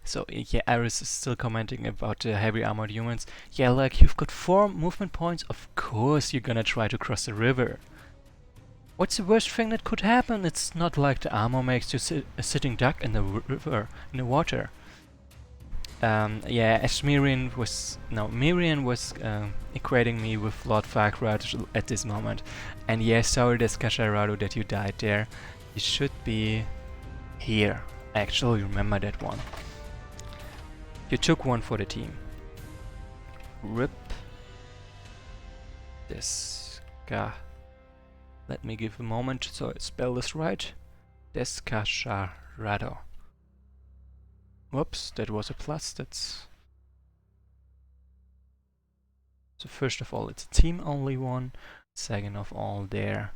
So yeah, Iris is still commenting about the heavy armored humans. Yeah, like, you've got 4 movement points, of course you're gonna try to cross the river. What's the worst thing that could happen? It's not like the armor makes you a sitting duck in the river, in the water. Yeah, as Miriam was equating me with Lord Farquaad at this moment. And yeah, sorry Descasharado that you died there. You should be here. Actually, remember that one. You took one for the team. RIP. Desca. Let me give a moment so I spell this right. Descasharado. Whoops, that was a plus, that's... So first of all, it's a team only one. Second of all, there.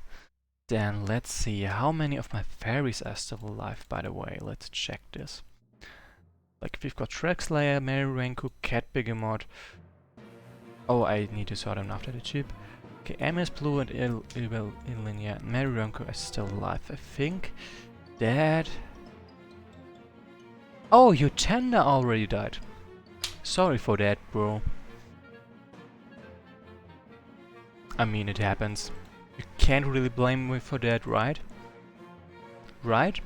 Then let's see, how many of my fairies are still alive, by the way. Let's check this. Like, we've got Shrek-Slayer, Mary Renku, Cat Begemot. Oh, I need to sort them after the chip. Okay, MS Blue and Illinia. Mary Renku is still alive, I think. Dad. Oh, your tender already died. Sorry for that, bro. I mean, it happens. You can't really blame me for that, right? Right?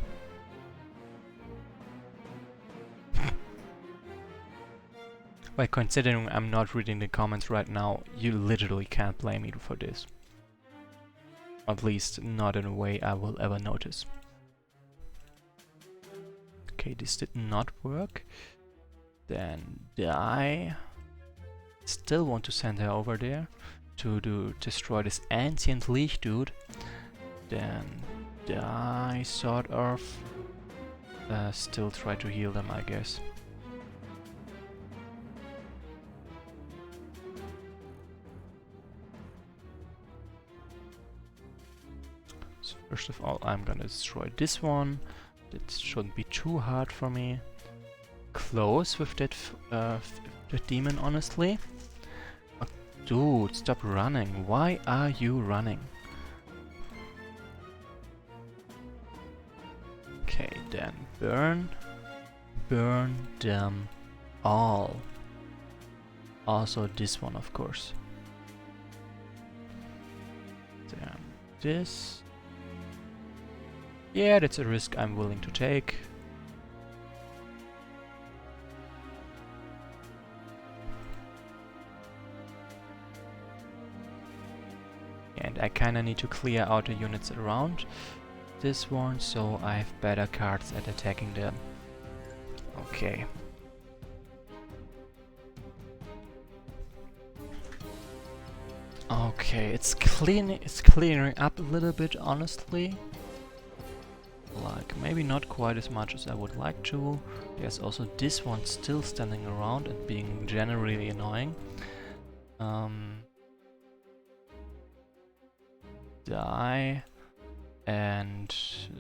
Well, considering I'm not reading the comments right now, you literally can't blame me for this. At least not in a way I will ever notice. Okay, this did not work. Then I still want to send her over there to destroy this ancient leech dude. Then I sort of still try to heal them, I guess. So first of all, I'm gonna destroy this one. That shouldn't be too hard for me. Close with that demon, honestly. Oh, dude, stop running. Why are you running? Okay, then burn. Burn them all. Also this one, of course. Then this. Yeah, that's a risk I'm willing to take. And I kinda need to clear out the units around this one, so I have better cards at attacking them. Okay. Okay, it's clearing up a little bit, honestly. Like, maybe not quite as much as I would like to. There's also this one still standing around and being generally annoying. Die. And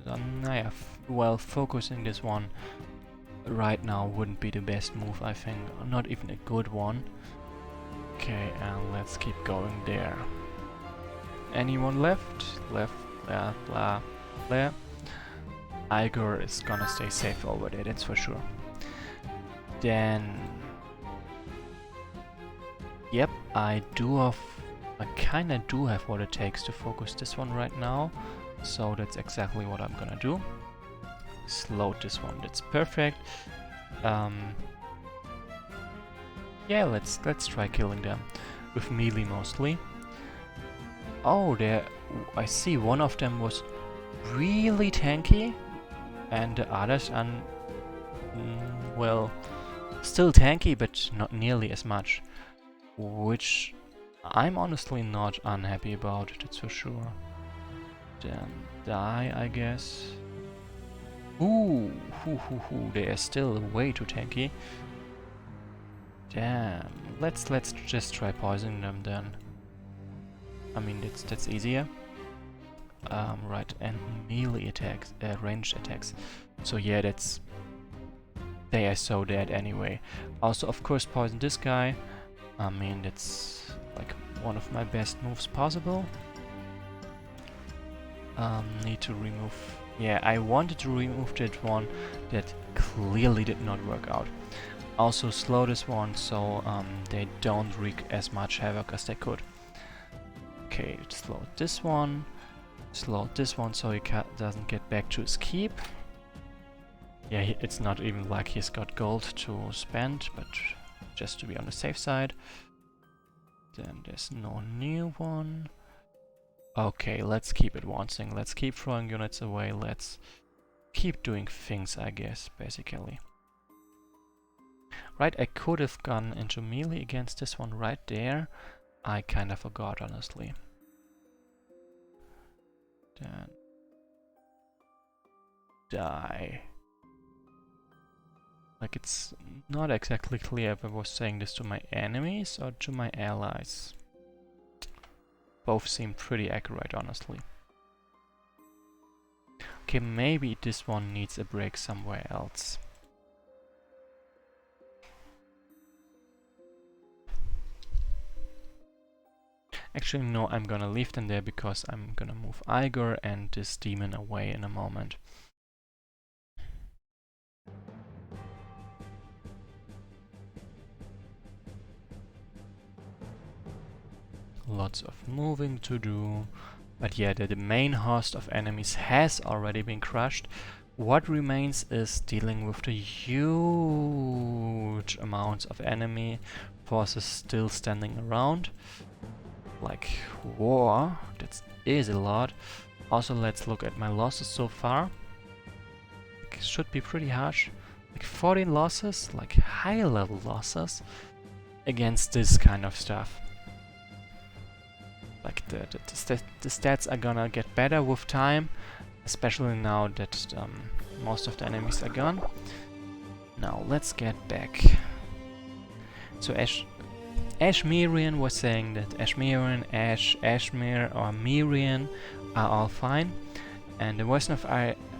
yeah, well, focusing this one right now wouldn't be the best move, I think. Not even a good one. Okay, and let's keep going there. Anyone left? Left, blah, blah, blah. Igor is gonna stay safe over there, that's for sure. Then... Yep, I kinda do have what it takes to focus this one right now. So that's exactly what I'm gonna do. Slow this one, that's perfect. Yeah, let's try killing them. With melee mostly. Oh, I see one of them was really tanky. And the others are, well, still tanky, but not nearly as much. Which I'm honestly not unhappy about, that's for sure. Then die, I guess. Ooh, they are still way too tanky. Damn, let's just try poisoning them then. I mean, that's easier. Right, and melee attacks, ranged attacks. So yeah, they are so dead anyway. Also, of course, poison this guy. I mean, that's like one of my best moves possible. Need to remove Yeah, I wanted to remove that one. That clearly did not work out. Also slow this one so they don't wreak as much havoc as they could. Okay, slow this one. Slow this one so he doesn't get back to his keep. Yeah, it's not even like he's got gold to spend, but just to be on the safe side. Then there's no new one. Okay, let's keep advancing. Let's keep throwing units away. Let's keep doing things, I guess, basically. Right, I could have gone into melee against this one right there. I kind of forgot, honestly. Then die. Like, it's not exactly clear if I was saying this to my enemies or to my allies. Both seem pretty accurate, honestly. Okay, maybe this one needs a break somewhere else. Actually, no, I'm gonna leave them there because I'm gonna move Igor and this demon away in a moment. Lots of moving to do. But yeah, the main host of enemies has already been crushed. What remains is dealing with the huge amounts of enemy forces still standing around. Like, war, that is a lot. Also, let's look at my losses so far. It should be pretty harsh. Like 14 losses, like high level losses against this kind of stuff. Like the stats are gonna get better with time, especially now that most of the enemies are gone. Now let's get back. So Ashmirian was saying that Ashmirian, Ashmir or Mirian are all fine, and the Wesnoth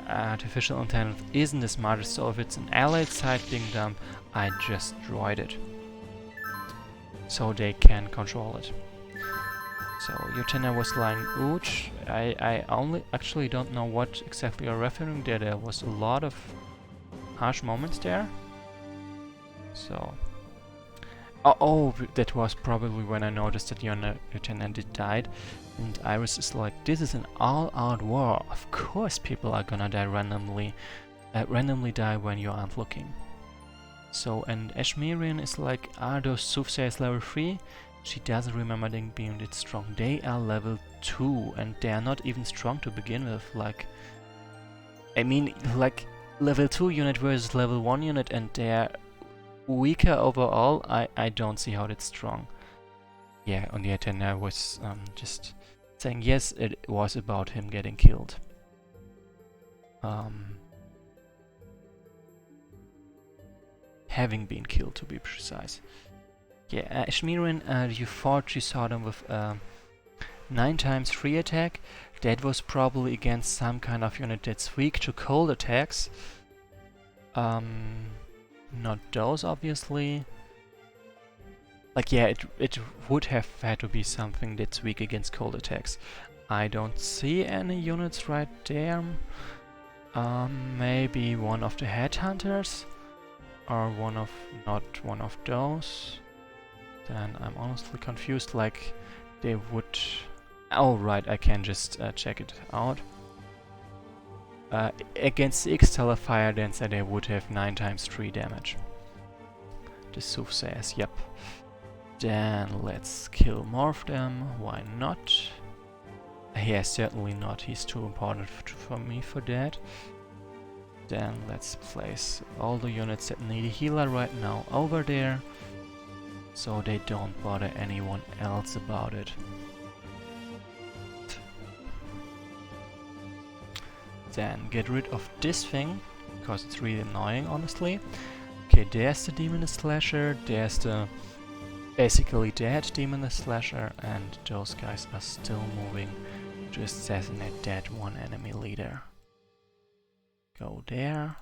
artificial intelligence isn't the smartest, so if it's an allied side being done, I just droid it. So they can control it. So Yutena was lying ouch. I only actually don't know what exactly you're referring there. There was a lot of harsh moments there. So oh, that was probably when I noticed that Yutena did died. And Iris is like, this is an all-out war. Of course people are gonna die randomly. Randomly die when you aren't looking. So, and Ashmirian is like, are those soothsayers level 3? She doesn't remember them being that strong. They are level 2 and they are not even strong to begin with. Like, I mean, like level 2 unit versus level 1 unit and they're weaker overall. I don't see how that's strong. Yeah, on the other hand, I was just saying yes, it was about him getting killed. Having been killed, to be precise. Yeah, Ashmirian, you saw them with 9x3 attack. That was probably against some kind of unit that's weak to cold attacks. Not those, obviously. Like, yeah, it would have had to be something that's weak against cold attacks. I don't see any units right there. Maybe one of the headhunters? Or not one of those. Then I'm honestly confused, like they would... Oh right, I can just check it out. Against the X-Stellar Fire Dancer they would have 9x3 damage. The soothsayers, yep. Then let's kill more of them, why not? Yeah, certainly not, he's too important for me for that. Then let's place all the units that need a healer right now over there, so they don't bother anyone else about it. Then get rid of this thing, because it's really annoying, honestly. Okay, there's the Demon Slasher, there's the basically dead Demon Slasher, and those guys are still moving to assassinate that one enemy leader. Go there.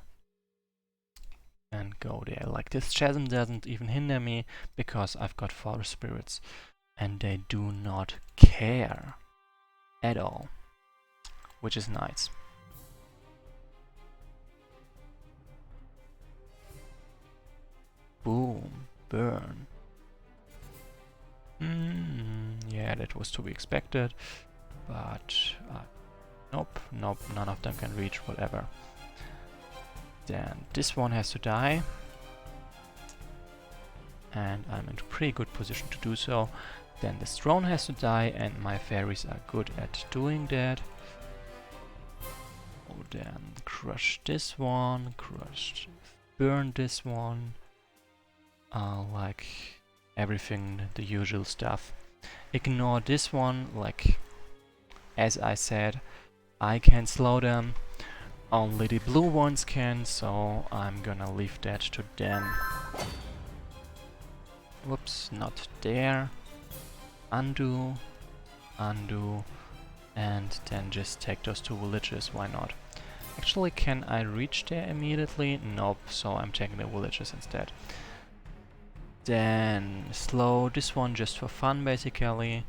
And go there. Like, this chasm doesn't even hinder me because I've got Forest Spirits and they do not care at all, which is nice. burn. Yeah, that was to be expected, but nope, none of them can reach, whatever. Then this one has to die, and I'm in a pretty good position to do so. Then this drone has to die, and my fairies are good at doing that. Oh, then crush this one, burn this one, like everything, the usual stuff. Ignore this one, like, as I said, I can slow them, only the blue ones can, so I'm gonna leave that to them. Whoops, not there. Undo, undo, and then just take those two villages, why not? Actually, can I reach there immediately? Nope, so I'm taking the villages instead. Then slow this one just for fun, basically.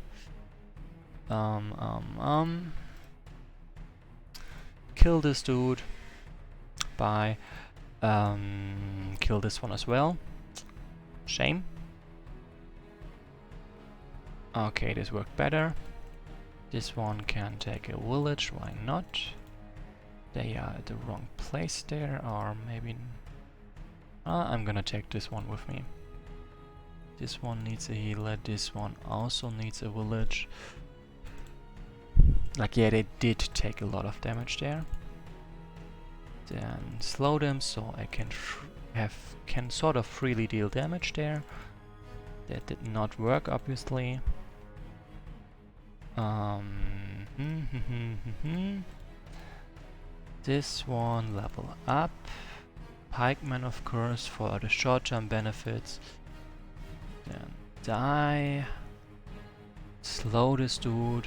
Kill this dude. Bye. Kill this one as well. Shame. Okay, this worked better. This one can take a village, why not? They are at the wrong place there, or maybe... I'm gonna take this one with me. This one needs a healer, this one also needs a village. Like, yeah, they did take a lot of damage there. Then slow them so I can sort of freely deal damage there. That did not work, obviously. This one level up. Pikeman, of course, for the short-term benefits. Then die. Slow this dude.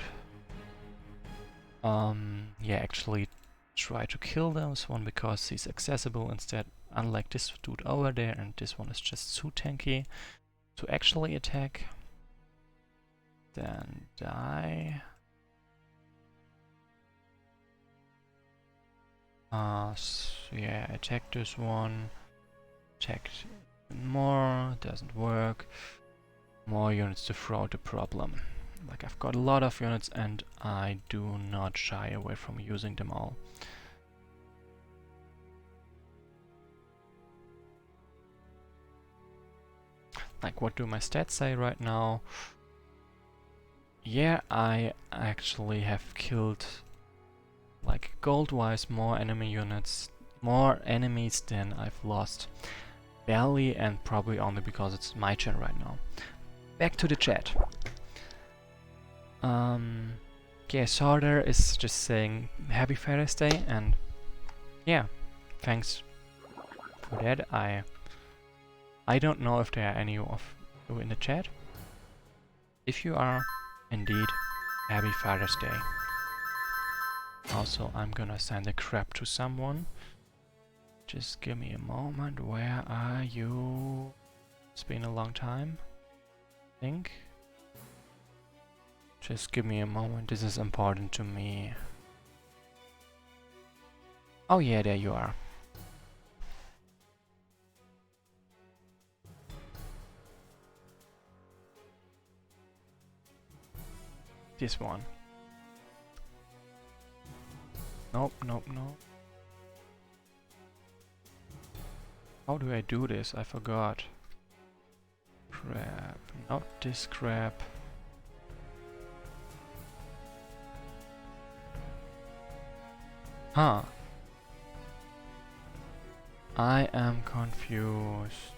Yeah, actually try to kill this one because he's accessible instead, unlike this dude over there, and this one is just too tanky to actually attack. Then die. Yeah, attack this one. Attack more, doesn't work. More units to throw the problem. Like, I've got a lot of units and I do not shy away from using them all. Like, what do my stats say right now? Yeah, I actually have killed, like, gold-wise, more enemy units, more enemies than I've lost. Barely, and probably only because it's my turn right now. Back to the chat. Yeah, Sarder is just saying Happy Father's Day, and yeah, thanks for that. I don't know if there are any of you in the chat. If you are, indeed, Happy Father's Day. Also, I'm gonna send a crap to someone. Just give me a moment. Where are you? It's been a long time, I think. Just give me a moment. This is important to me. Oh yeah, there you are. This one. Nope, nope, nope. How do I do this? I forgot. Crap. Not this crap. Huh. I am confused.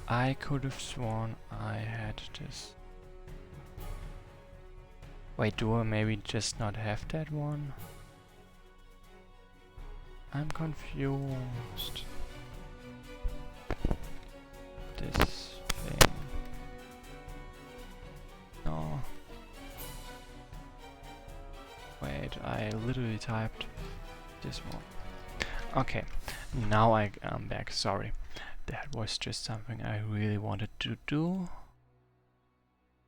I could have sworn I had this. Wait, do I maybe just not have that one? I'm confused. This thing. No. Wait, I literally typed this one. Okay, now I am back, sorry. That was just something I really wanted to do,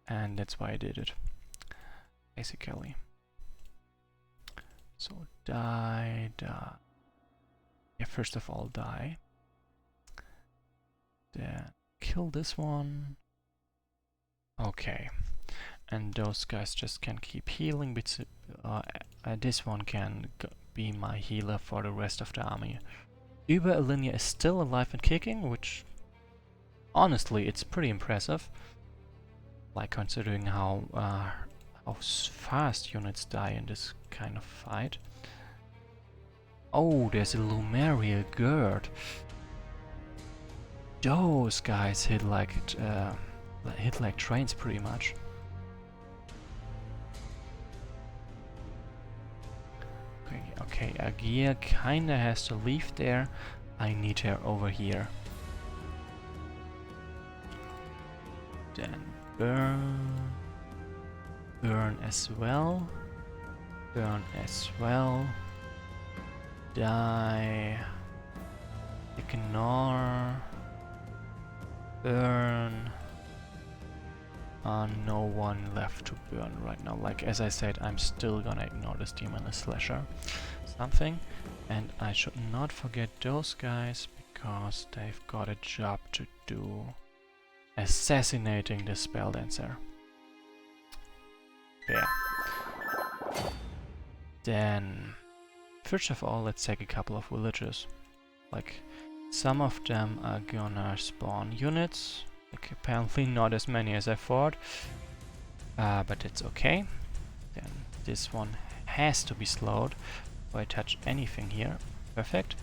and that's why I did it, basically. So die, die. Yeah, first of all, die. Then kill this one. Okay. And those guys just can keep healing. This one can be my healer for the rest of the army. Alinea is still alive and kicking, which honestly, it's pretty impressive. Like considering how fast units die in this kind of fight. Oh, there's a Lumeria Gird. Those guys hit like trains pretty much. Okay, Agia kinda has to leave there. I need her over here. Then burn. Burn as well. Burn as well. Die. Ignore. Burn. No one left to burn right now. Like as I said, I'm still gonna ignore this Demoness Slasher. Something. And I should not forget those guys because they've got a job to do. Assassinating the Spelldancer. There. Then, first of all, let's take a couple of villages. Like, some of them are gonna spawn units. Like, apparently not as many as I thought. But it's okay. Then this one has to be slowed if I touch anything here. Perfect.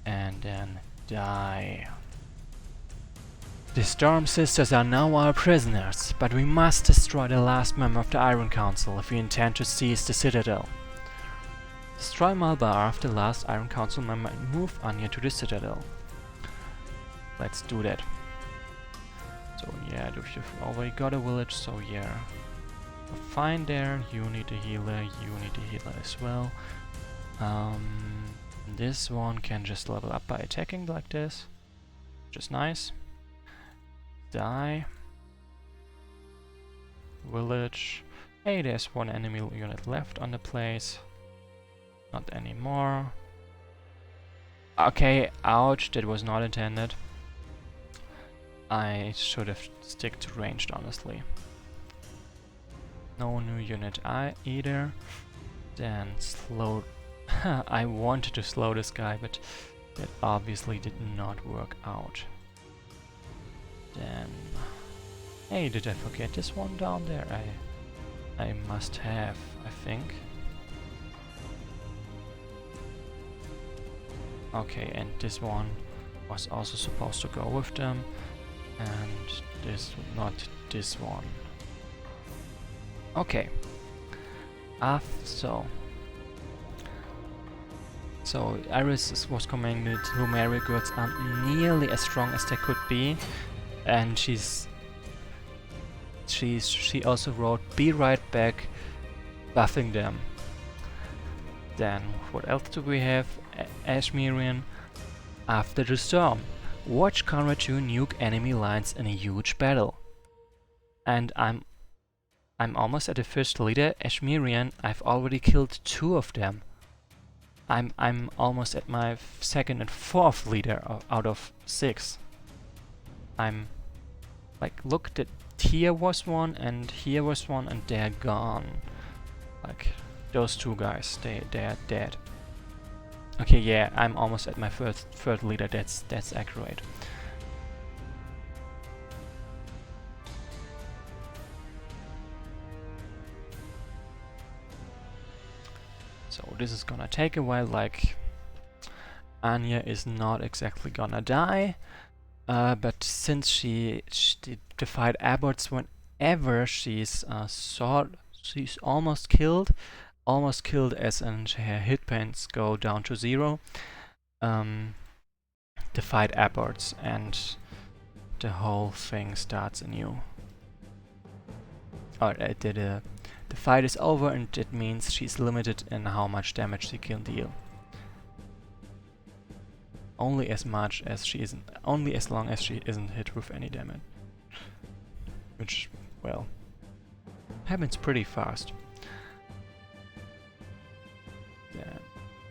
And then die. The Storm Sisters are now our prisoners, but we must destroy the last member of the Iron Council if we intend to seize the Citadel. Destroy Malbar after the last Iron Council member and move Anya to the Citadel. Let's do that. So yeah, you've already got a village, so yeah. Fine there, you need a healer, you need a healer as well. This one can just level up by attacking like this, which is nice. Die. Village. Hey, there's one enemy unit left on the place. Not anymore. Okay, ouch, that was not intended. I should have stick to ranged, honestly. No new unit either. Then slow. I wanted to slow this guy, but that obviously did not work out. Then, hey, did I forget this one down there? I must have, I think. Okay, and this one was also supposed to go with them, and this, not this one. Okay. So Iris was commanded Lumeria Girds aren't nearly as strong as they could be, and she also wrote, "Be right back, buffing them." Then what else do we have? Ashmirian. After the storm, watch Conrad 2 nuke enemy lines in a huge battle. And I'm almost at the first leader, Ashmirian. I've already killed 2 of them. I'm almost at my second and fourth leader out of 6. I'm like, look, that here was one and here was one, and they're gone. Like those 2 guys, they're dead. Okay, yeah, I'm almost at my third leader. That's accurate. So this is gonna take a while. Like, Anya is not exactly gonna die, but since she defied abbots whenever she's almost killed as in her hit points go down to 0. Defied abbots, and the whole thing starts anew. The fight is over, and it means she's limited in how much damage she can deal. Only as long as she isn't hit with any damage. Which, well, happens pretty fast.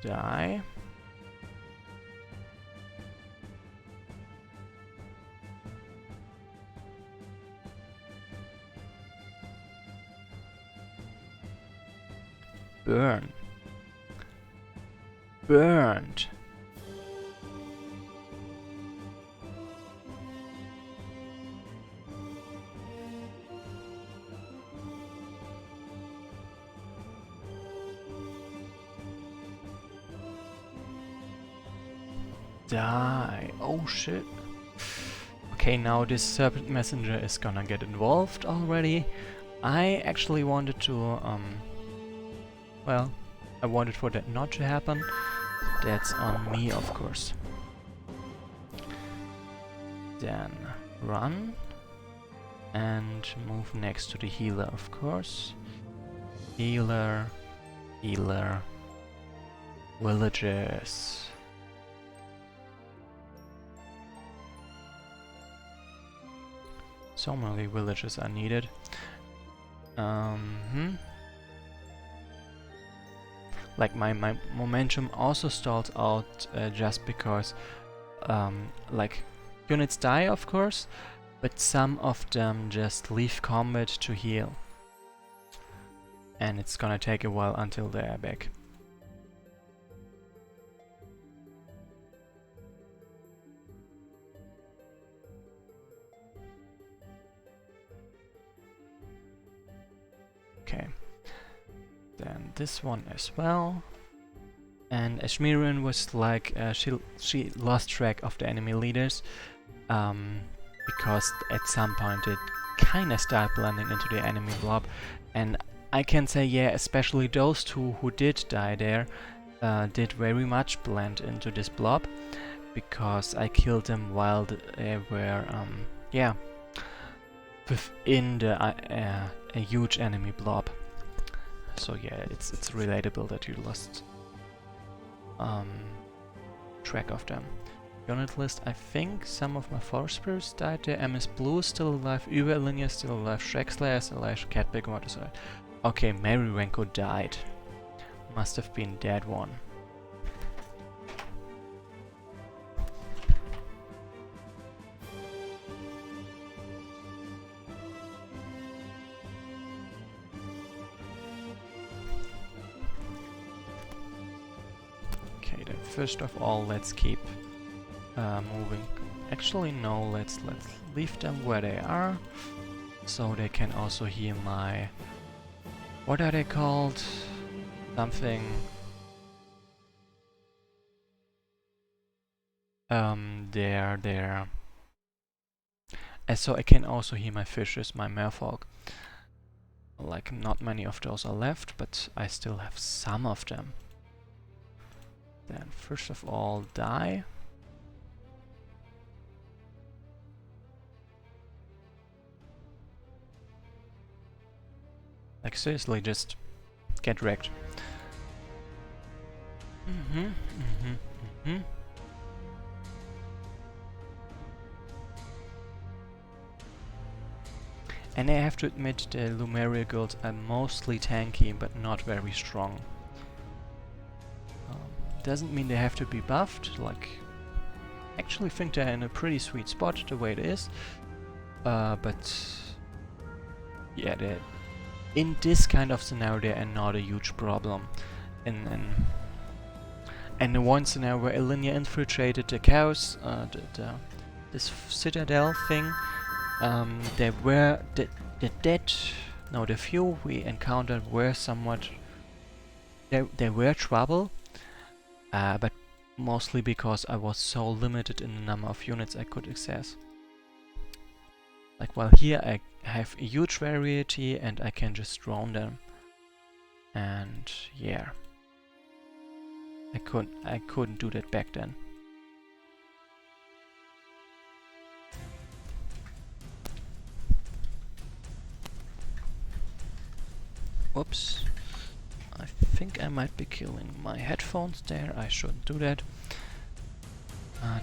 Die. Burn. Burned. Die. Oh shit. Okay, now this serpent messenger is gonna get involved already. I actually wanted to, well, I wanted for that not to happen. That's on me, of course. Then run and move next to the healer, of course. Healer, healer, villagers. So many villages are needed. Like my momentum also stalls out just because like units die, of course, but some of them just leave combat to heal. And it's gonna take a while until they are back. Okay, then this one as well. And Ashmirian was like, she lost track of the enemy leaders, because at some point it kinda started blending into the enemy blob. And I can say, yeah, especially those two who did die there, did very much blend into this blob, because I killed them while they were, yeah, within the a huge enemy blob. So yeah, it's relatable that you lost track of them. Unit list, I think some of my forest spirits died there. MS Blue is still alive, Überlinie is still alive, Shrekslayer is alive, Catbig Mod is alive. Okay, Mary Renko died. Must have been that one. Okay, then first of all, let's keep moving. Actually, no, let's leave them where they are, so they can also hear my... What are they called? Something... they're... so I can also hear my fishes, my merfolk. Like, not many of those are left, but I still have some of them. Then, first of all, die. Like, seriously, just get wrecked. And I have to admit, the Lumeria girls are mostly tanky, but not very strong. Doesn't mean they have to be buffed, like... I actually think they're in a pretty sweet spot, the way it is. But... yeah, they're... in this kind of scenario, they are not a huge problem. In the one scenario where Elinia infiltrated the cows, this citadel thing, there were the few we encountered were somewhat... There were trouble, but mostly because I was so limited in the number of units I could access. Like, while here I have a huge variety and I can just drone them. And yeah, I couldn't do that back then. Whoops. I think I might be killing my headphones there. I shouldn't do that.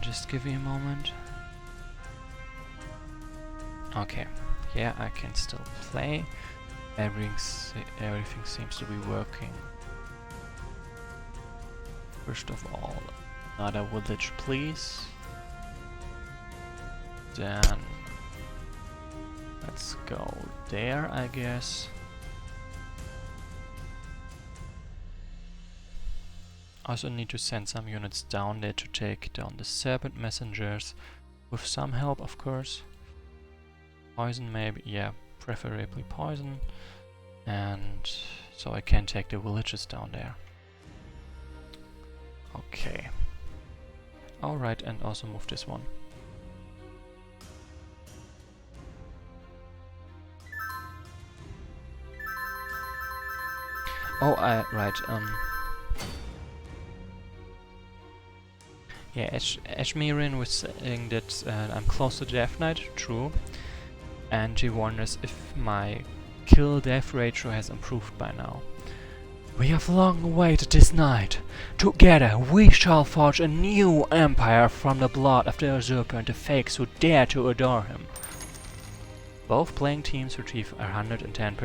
Just give me a moment. Okay, yeah, I can still play. Everything seems to be working First of all, another village, please. Then let's go there, I guess. Also need to send some units down there to take down the serpent messengers, with some help, of course. Poison maybe, yeah, preferably poison. And so I can take the villages down there. Okay. Alright, and also move this one. Oh, right, yeah, Ashmirin was saying that I'm close to Death Knight, true. And she wonders if my kill-death ratio has improved by now. We have long awaited this night. Together we shall forge a new empire from the blood of the usurper and the fakes who dare to adore him. Both playing teams retrieve 110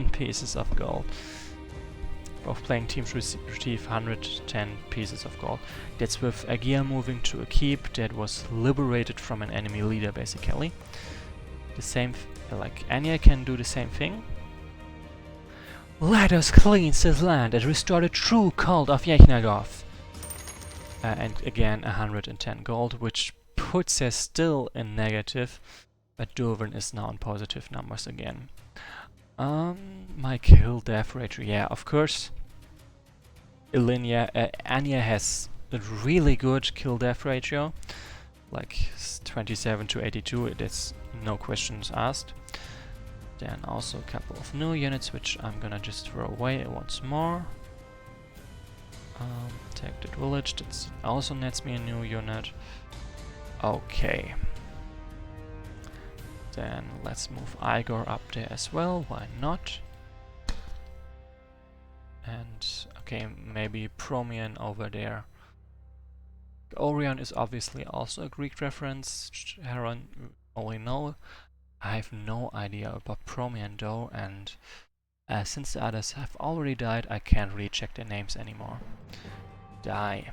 pieces of gold. Both playing teams retrieve 110 pieces of gold. That's with Agia moving to a keep that was liberated from an enemy leader, basically. The same, like Anya can do the same thing. Let us cleanse this land and restore the true cult of Yeknagoth. And again 110 gold, which puts us still in negative, but Durvan is now in positive numbers again. My kill death ratio, yeah, of course. Anya has a really good kill death ratio, like 27 to 82, that's no questions asked. Then also a couple of new units, which I'm gonna just throw away once more. Take that village, that also nets me a new unit. Okay. Then let's move Igor up there as well, why not? And okay, maybe Promian over there. Orion is obviously also a Greek reference. Heron only know. I have no idea about Promian though, and since the others have already died, I can't really check their names anymore. Die.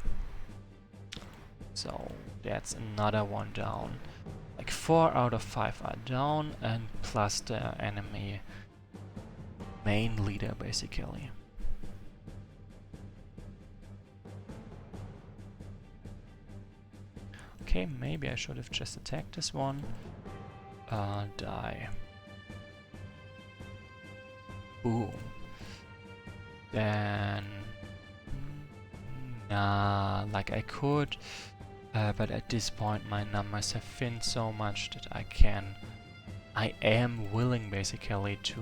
So that's another one down. Like 4 out of 5 are down, and plus the enemy main leader, basically. Okay, maybe I should have just attacked this one. Die. Boom. Then... Nah, like I could, but at this point my numbers have thinned so much that I am willing basically to,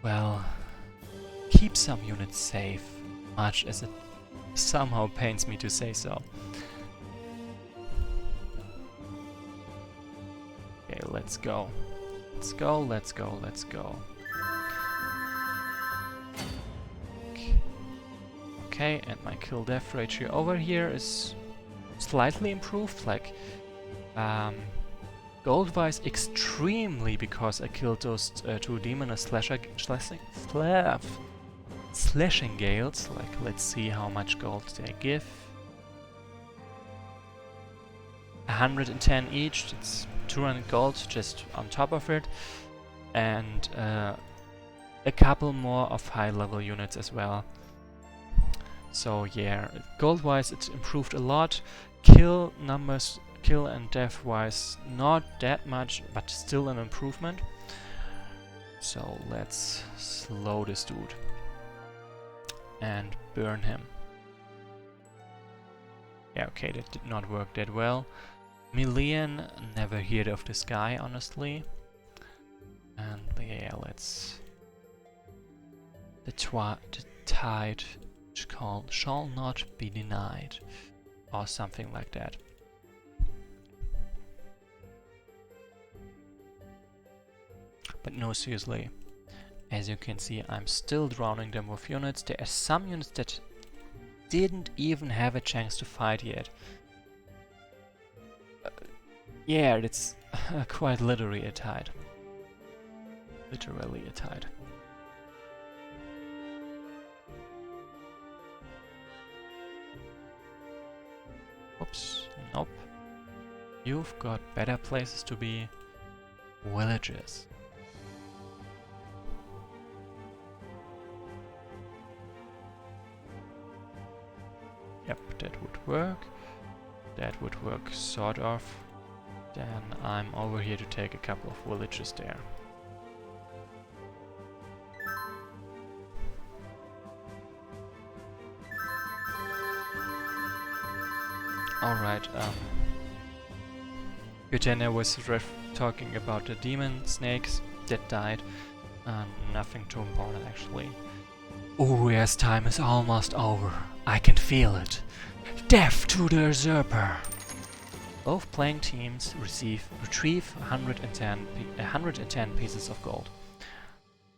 well, keep some units safe, much as it somehow pains me to say so. Okay, let's go. Let's go, let's go, let's go. Okay, and my kill death ratio over here is slightly improved, like gold-wise extremely, because I killed those 2 demoness slashing gales. Like, let's see how much gold they give. 110 each, it's 200 gold just on top of it, and a couple more of high-level units as well. So yeah, gold-wise it improved a lot. Kill numbers, kill and death-wise not that much, but still an improvement. So let's slow this dude and burn him. Yeah, okay, that did not work that well. Milian, never heard of this guy, honestly. And yeah, let's... The tide shall not be denied, or something like that. But no, seriously, as you can see, I'm still drowning them with units. There are some units that didn't even have a chance to fight yet. Yeah, it's quite literally a tide. Literally a tide. Oops, nope. You've got better places to be. Villages. Yep, that would work. That would work, sort of. Then I'm over here to take a couple of villages there. Alright, Utena was talking about the demon snakes that died. Nothing too important actually. Uriah's time is almost over. I can feel it. Death to the usurper! Both playing teams retrieve 110 pieces of gold.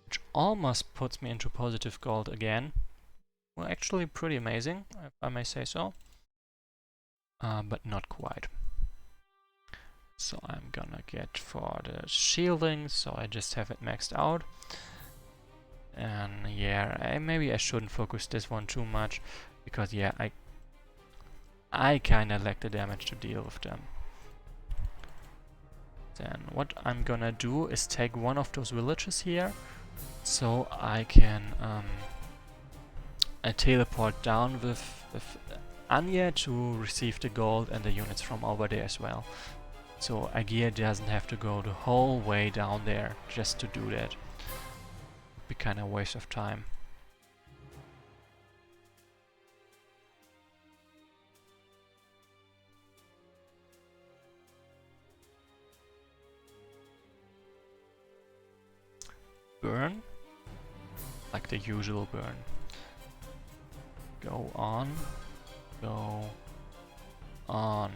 Which almost puts me into positive gold again. Well, actually pretty amazing, if I may say so. But not quite. So I'm gonna get for the shielding, so I just have it maxed out. And yeah, maybe I shouldn't focus this one too much, because yeah, I kinda lack the damage to deal with them. Then what I'm gonna do is take one of those villages here, so I can teleport down with Anya to receive the gold and the units from over there as well. So Agia doesn't have to go the whole way down there just to do that. Be kinda a waste of time. Burn, like the usual burn. Go on, go on.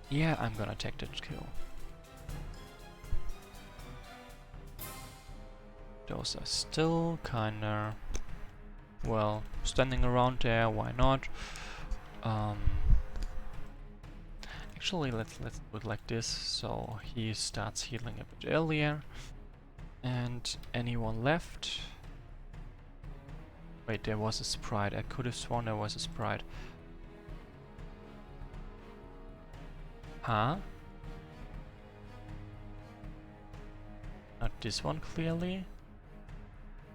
Yeah, I'm gonna take that kill. Those are still kinda, well, standing around there, why not? Actually, let's do it like this, so he starts healing a bit earlier. And anyone left? Wait, there was a sprite. I could have sworn there was a sprite. Huh? Not this one, clearly.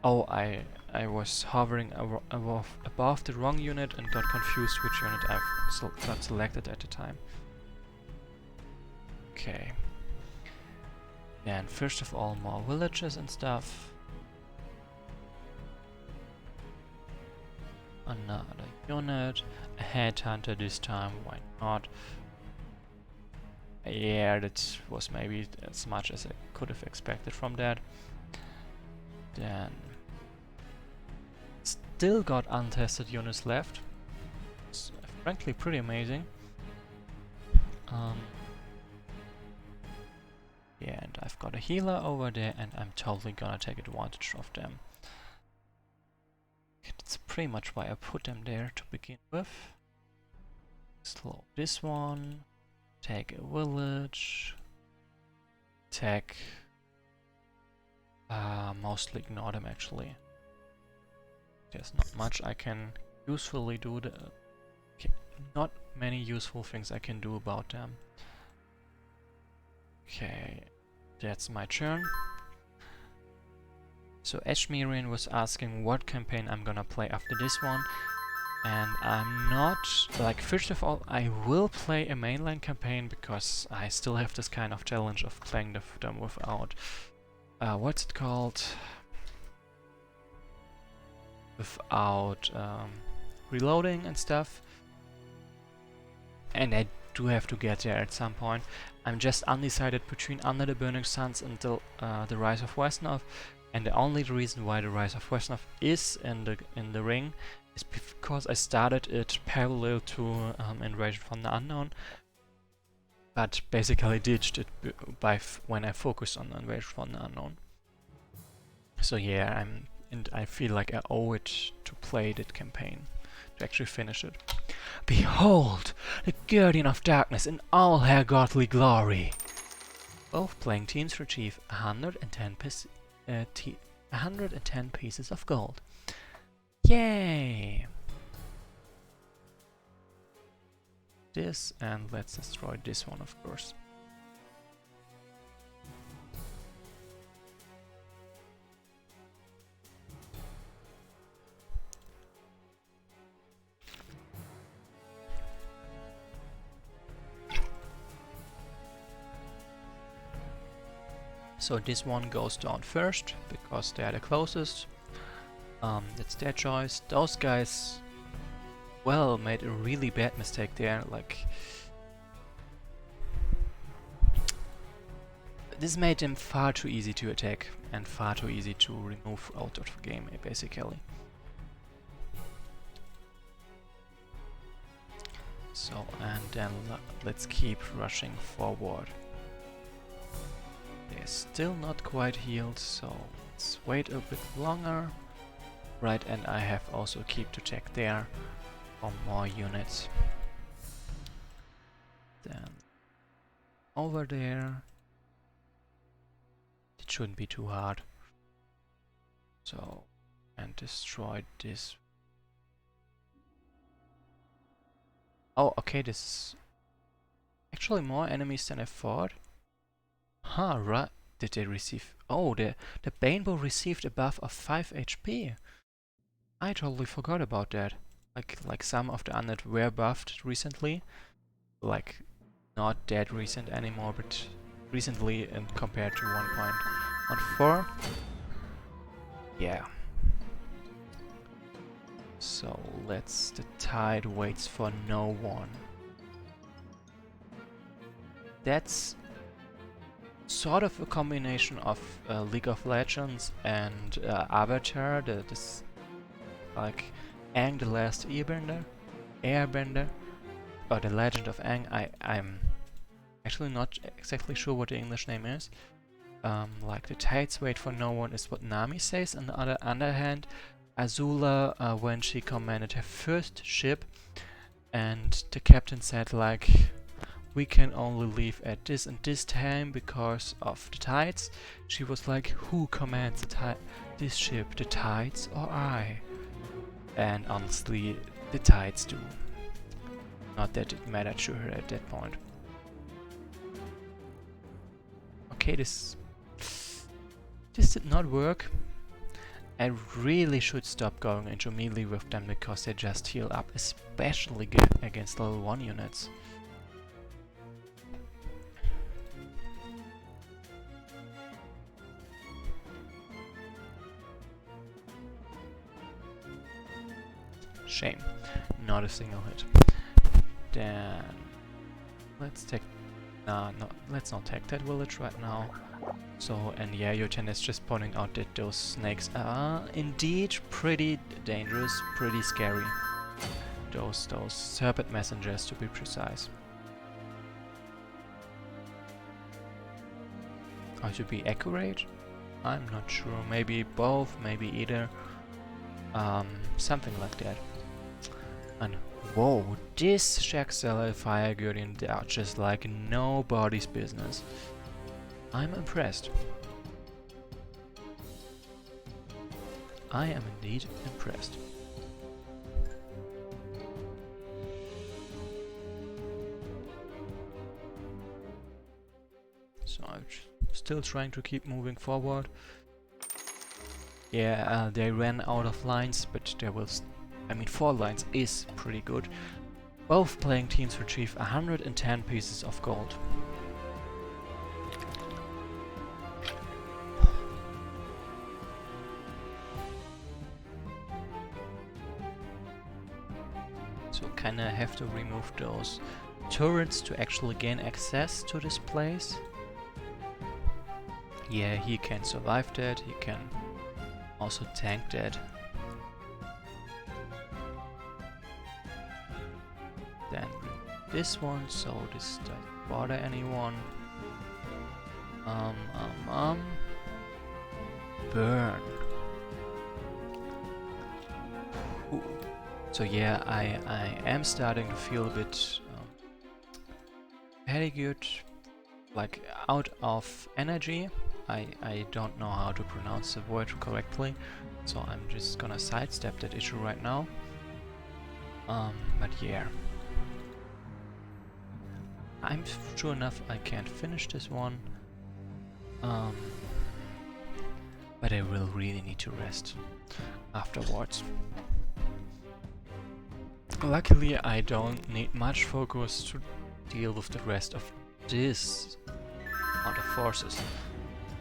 Oh, I was hovering above the wrong unit and got confused which unit I've got selected at the time. Okay. Then first of all, more villages and stuff. Another unit. A headhunter this time, why not? Yeah, that was maybe as much as I could have expected from that. Then still got untested units left. It's frankly pretty amazing. Yeah, and I've got a healer over there, and I'm totally gonna take advantage of them. That's pretty much why I put them there to begin with. Slow this one. Take a village. Take. Mostly ignore them actually. There's not much I can usefully do. Not many useful things I can do about them. Okay, that's my turn. So Ashmirian was asking what campaign I'm gonna play after this one. And I'm not, like, first of all, I will play a mainline campaign because I still have this kind of challenge of playing them without, what's it called? Without reloading and stuff. And I do have to get there at some point. I'm just undecided between Under the Burning Suns and the Rise of Wesnoth. And the only reason why the Rise of Wesnoth is in the ring is because I started it parallel to Invasion from the Unknown, but basically ditched it when I focused on Invasion from the Unknown. So yeah, I feel like I owe it to play that campaign, to actually finish it. Behold, the Guardian of Darkness in all her godly glory! Both playing teams retrieve 110 pieces of gold. Yay! this, and let's destroy this one, of course. So this one goes down first, because they are the closest. That's their choice. Those guys, well, made a really bad mistake there. Like, this made them far too easy to attack and far too easy to remove out of the game, basically. So, and then let's keep rushing forward. They're still not quite healed, so let's wait a bit longer. Right, and I have also keep to check there for more units. Then over there. It shouldn't be too hard. So, and destroy this. Oh, okay, this is actually more enemies than I thought. Huh, right. Did they receive... Oh, the Banebow received a buff of 5 HP. I totally forgot about that. Like some of the undead were buffed recently. Like, not that recent anymore, but recently and compared to 1.14. Yeah. So let's... The tide waits for no one. That's sort of a combination of League of Legends and Avatar, this like Aang the Last Airbender, or the Legend of Aang. I'm actually not exactly sure what the English name is. Like the tides wait for no one is what Nami says. On the other hand, Azula, when she commanded her first ship, and the captain said like, we can only leave at this and this time because of the tides. She was like, who commands this ship, the tides or I? And honestly, the tides do. Not that it mattered to her at that point. Okay, this did not work. I really should stop going into melee with them because they just heal up, especially against level 1 units. Shame. Not a single hit. Then let's take... no, let's not take that village right now. So, and yeah, Yoten is just pointing out that those snakes are indeed pretty dangerous, pretty scary. Those serpent messengers, to be precise. Or to be accurate? I'm not sure. Maybe both, maybe either. Something like that. And whoa, this Shaxella Fire Guardian, they are just like nobody's business. I'm impressed. I am indeed impressed. So I'm still trying to keep moving forward. Yeah, they ran out of lines, but there was... I mean, 4 lines is pretty good. Both playing teams retrieve 110 pieces of gold. So kinda have to remove those turrets to actually gain access to this place. Yeah, he can survive that, he can also tank that. Then this one, so this doesn't bother anyone. Burn. Ooh. So yeah, I am starting to feel a bit very good, like out of energy. I don't know how to pronounce the word correctly, so I'm just gonna sidestep that issue right now. But yeah. I'm sure enough I can't finish this one. But I will really need to rest afterwards. Luckily, I don't need much focus to deal with the rest of this amount of forces.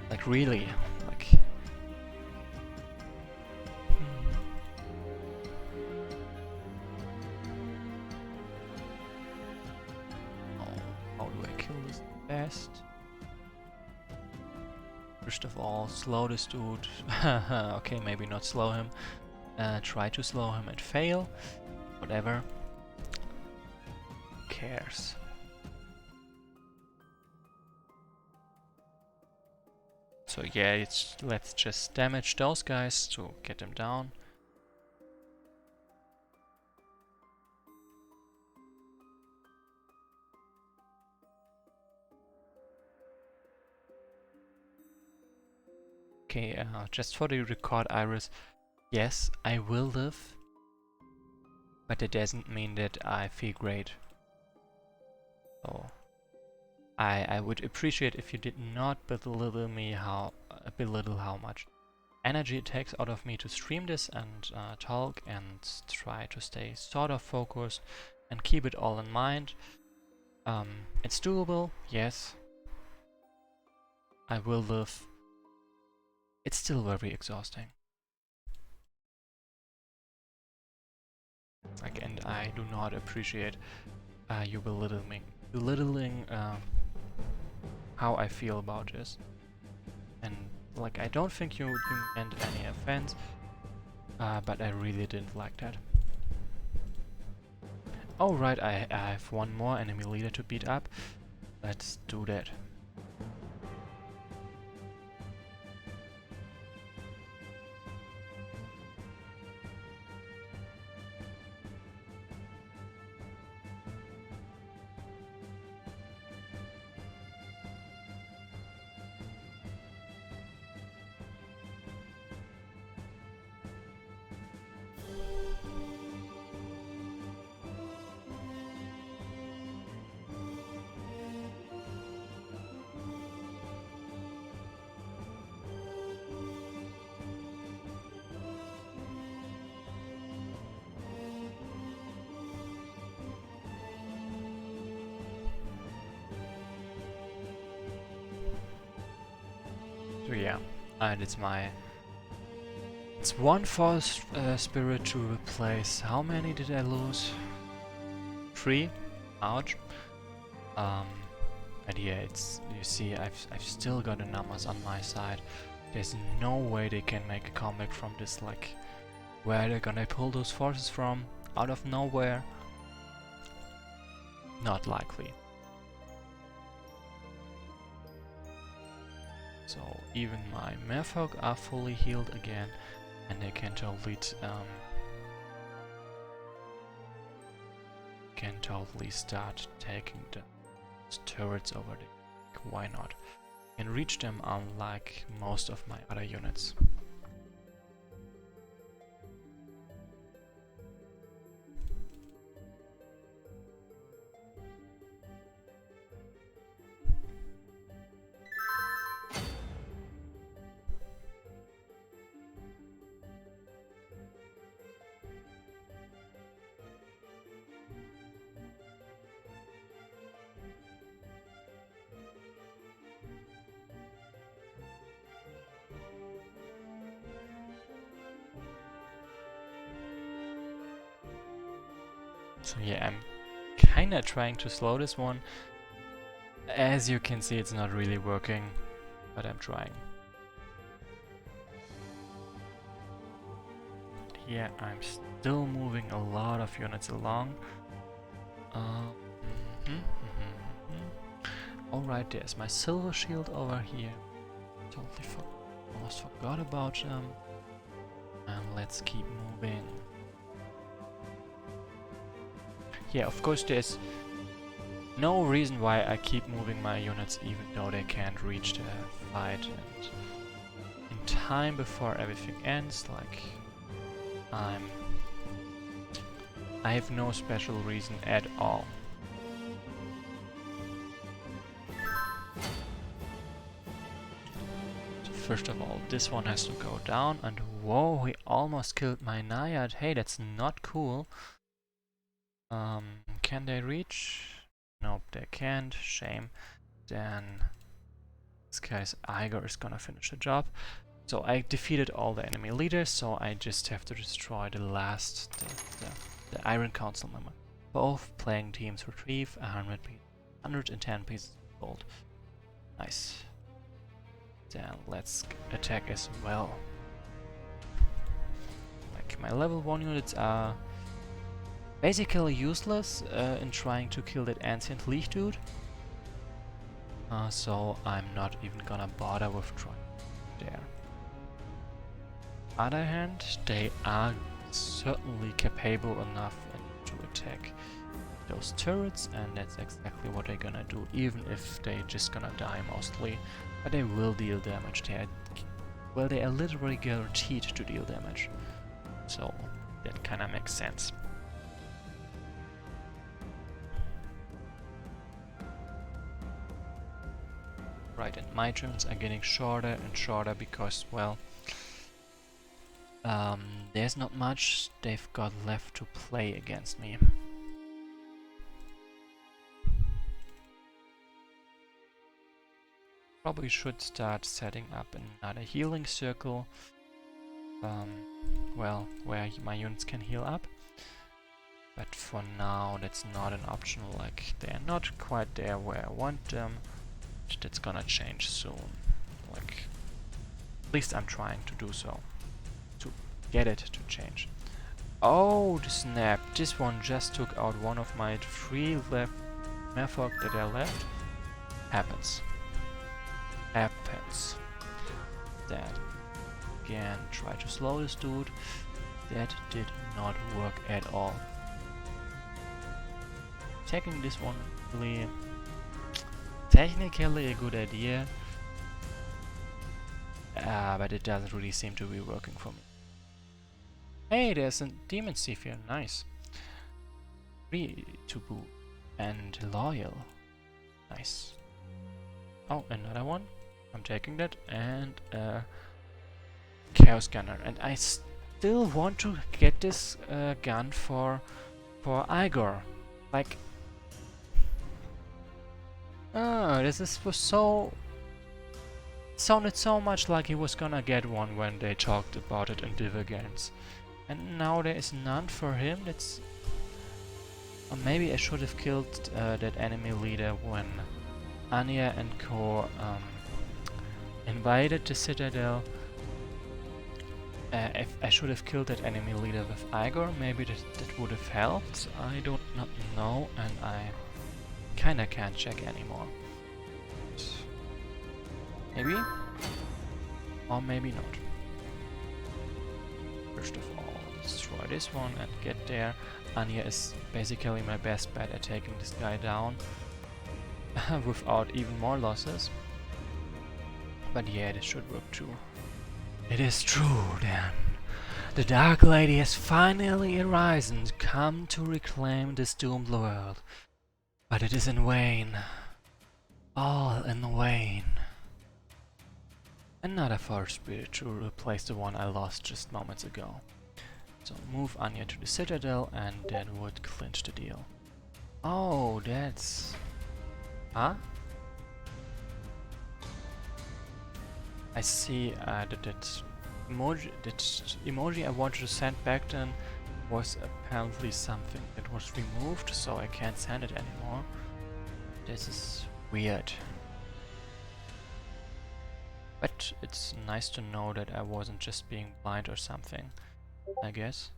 Like really, like... Oh, how do I kill this best? First of all, slow this dude. Okay, maybe not slow him. Try to slow him and fail. Whatever. Who cares? So yeah, let's just damage those guys to get them down. Okay, just for the record, Iris, yes, I will live, but it doesn't mean that I feel great. So I would appreciate if you did not belittle how much energy it takes out of me to stream this and talk and try to stay sort of focused and keep it all in mind. It's doable, yes. I will live. It's still very exhausting. Like, and I do not appreciate you belittling how I feel about this. And like, I don't think you meant any offense, but I really didn't like that. Oh right, I have one more enemy leader to beat up. Let's do that. So yeah, and it's one false spirit to replace. How many did I lose? 3? Ouch. And yeah, you see, I've still got the numbers on my side. There's no way they can make a comeback from this. Like, where they're gonna pull those forces from? Out of nowhere? Not likely. So even my merfolk are fully healed again, and they can totally start taking the turrets over there. Why not? Can reach them unlike most of my other units. So yeah, I'm kinda trying to slow this one. As you can see, it's not really working, but I'm trying. Yeah, I'm still moving a lot of units along. Alright, there's my silver shield over here. Totally almost forgot about them. And let's keep moving. Yeah, of course there's no reason why I keep moving my units even though they can't reach the fight, and in time before everything ends, like, I have no special reason at all. first of all, this one has to go down, and whoa, he almost killed my Naiad. Hey, that's not cool. Can they reach? Nope, they can't. Shame. Then this guy's Igor is gonna finish the job. So I defeated all the enemy leaders, so I just have to destroy the last, the Iron Council member. Both playing teams retrieve 110 pieces of gold. Nice. Then let's attack as well. Like, my level 1 units are basically useless in trying to kill that ancient leech dude. So I'm not even gonna bother with trying there. Other hand, they are certainly capable enough to attack those turrets, and that's exactly what they're gonna do, even if they're just gonna die mostly. But they will deal damage. They are literally guaranteed to deal damage. So that kinda makes sense. Right, and my turns are getting shorter and shorter because, well, there's not much they've got left to play against me. Probably should start setting up another healing circle, well, where my units can heal up. But for now, that's not an option. Like, they're not quite there where I want them. That's gonna change soon. Like, at least I'm trying to do so, to get it to change. Oh, the snap! This one just took out one of my 3 left Merfolk that are left. Happens. Then again, try to slow this dude. That did not work at all. Attacking this one really technically a good idea, but it doesn't really seem to be working for me. Hey, there's a demon thief here. Nice. 3 to boot and loyal. Nice. Oh, another one. I'm taking that, and Chaos Gunner. And I still want to get this gun for Igor. Like, was sounded so much like he was gonna get one when they talked about it in Div Games, and now there is none for him. That's, or maybe I should have killed that enemy leader when Anya and Co invaded the Citadel. If I should have killed that enemy leader with Igor, maybe that would have helped. I do not know, and I kinda can't check anymore. Maybe? Or maybe not. First of all, destroy this one and get there. Anya is basically my best bet at taking this guy down without even more losses. But yeah, this should work too. It is true then. The Dark Lady has finally arisen, come to reclaim this doomed world. But it is in vain. All in vain. Another Forest Spirit to replace the one I lost just moments ago. So move Anya to the Citadel, and that would clinch the deal. Oh, that's... Huh? I see that emoji I wanted to send back then was apparently something that was removed, so I can't send it anymore. This is weird. But it's nice to know that I wasn't just being blind or something, I guess.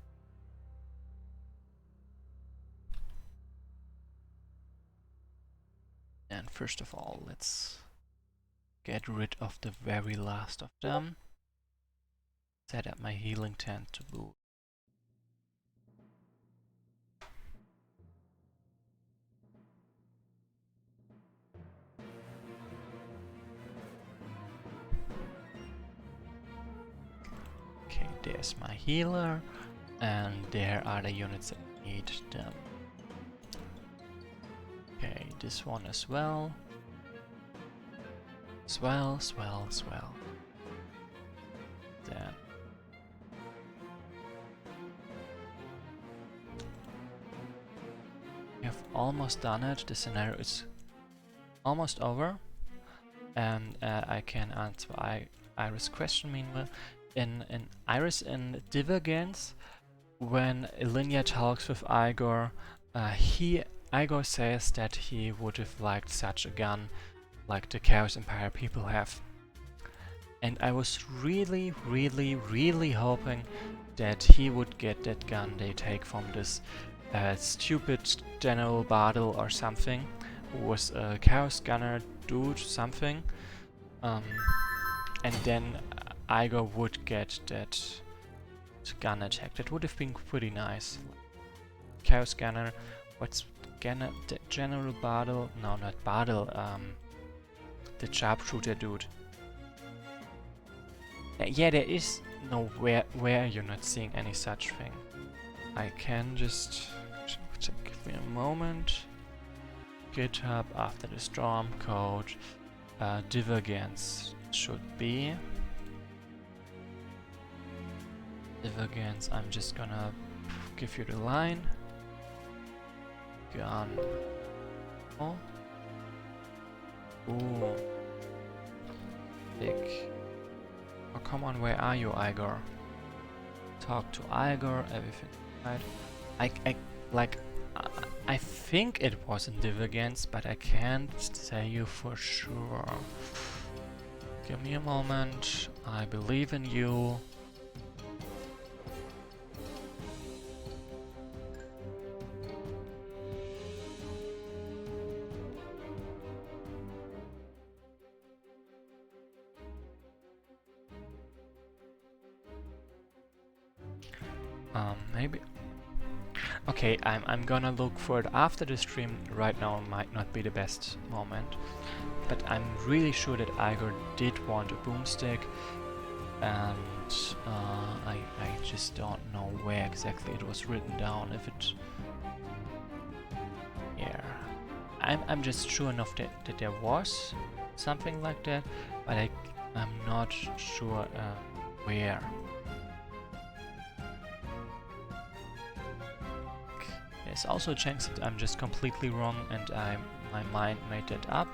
And first of all, let's get rid of the very last of them. Set up my healing tent to boot. Okay, there's my healer, and there are the units that need them. Okay, this one as well. Swell. then. We have almost done it. The scenario is almost over. And I can answer Iris' question meanwhile. In Iris in Divergence, when Ilinia talks with Igor, Igor says that he would have liked such a gun like the Chaos Empire people have. And I was really, really, really hoping that he would get that gun they take from this stupid General Bartle or something, who was a Chaos Gunner dude, something. And then Igor would get that gun attack. That would have been pretty nice. Chaos Gunner, what's General Bartle? No, not Bartle. The sharpshooter dude. Yeah, there is nowhere where you're not seeing any such thing. I can just give me a moment. GitHub after the storm code. Divergence should be. Divergence, I'm just gonna give you the line. Gun. Oh. Ooh. Big. Oh, come on, where are you, Igor? Talk to Igor, everything right. I think it was in Divergence, but I can't say you for sure. Give me a moment. I believe in you. Maybe. Okay, I'm gonna look for it after the stream. Right now might not be the best moment, but I'm really sure that Igor did want a boomstick, and I just don't know where exactly it was written down. If it, yeah, I'm just sure enough that there was something like that, but I'm not sure where. There's also a chance that I'm just completely wrong and my mind made that up.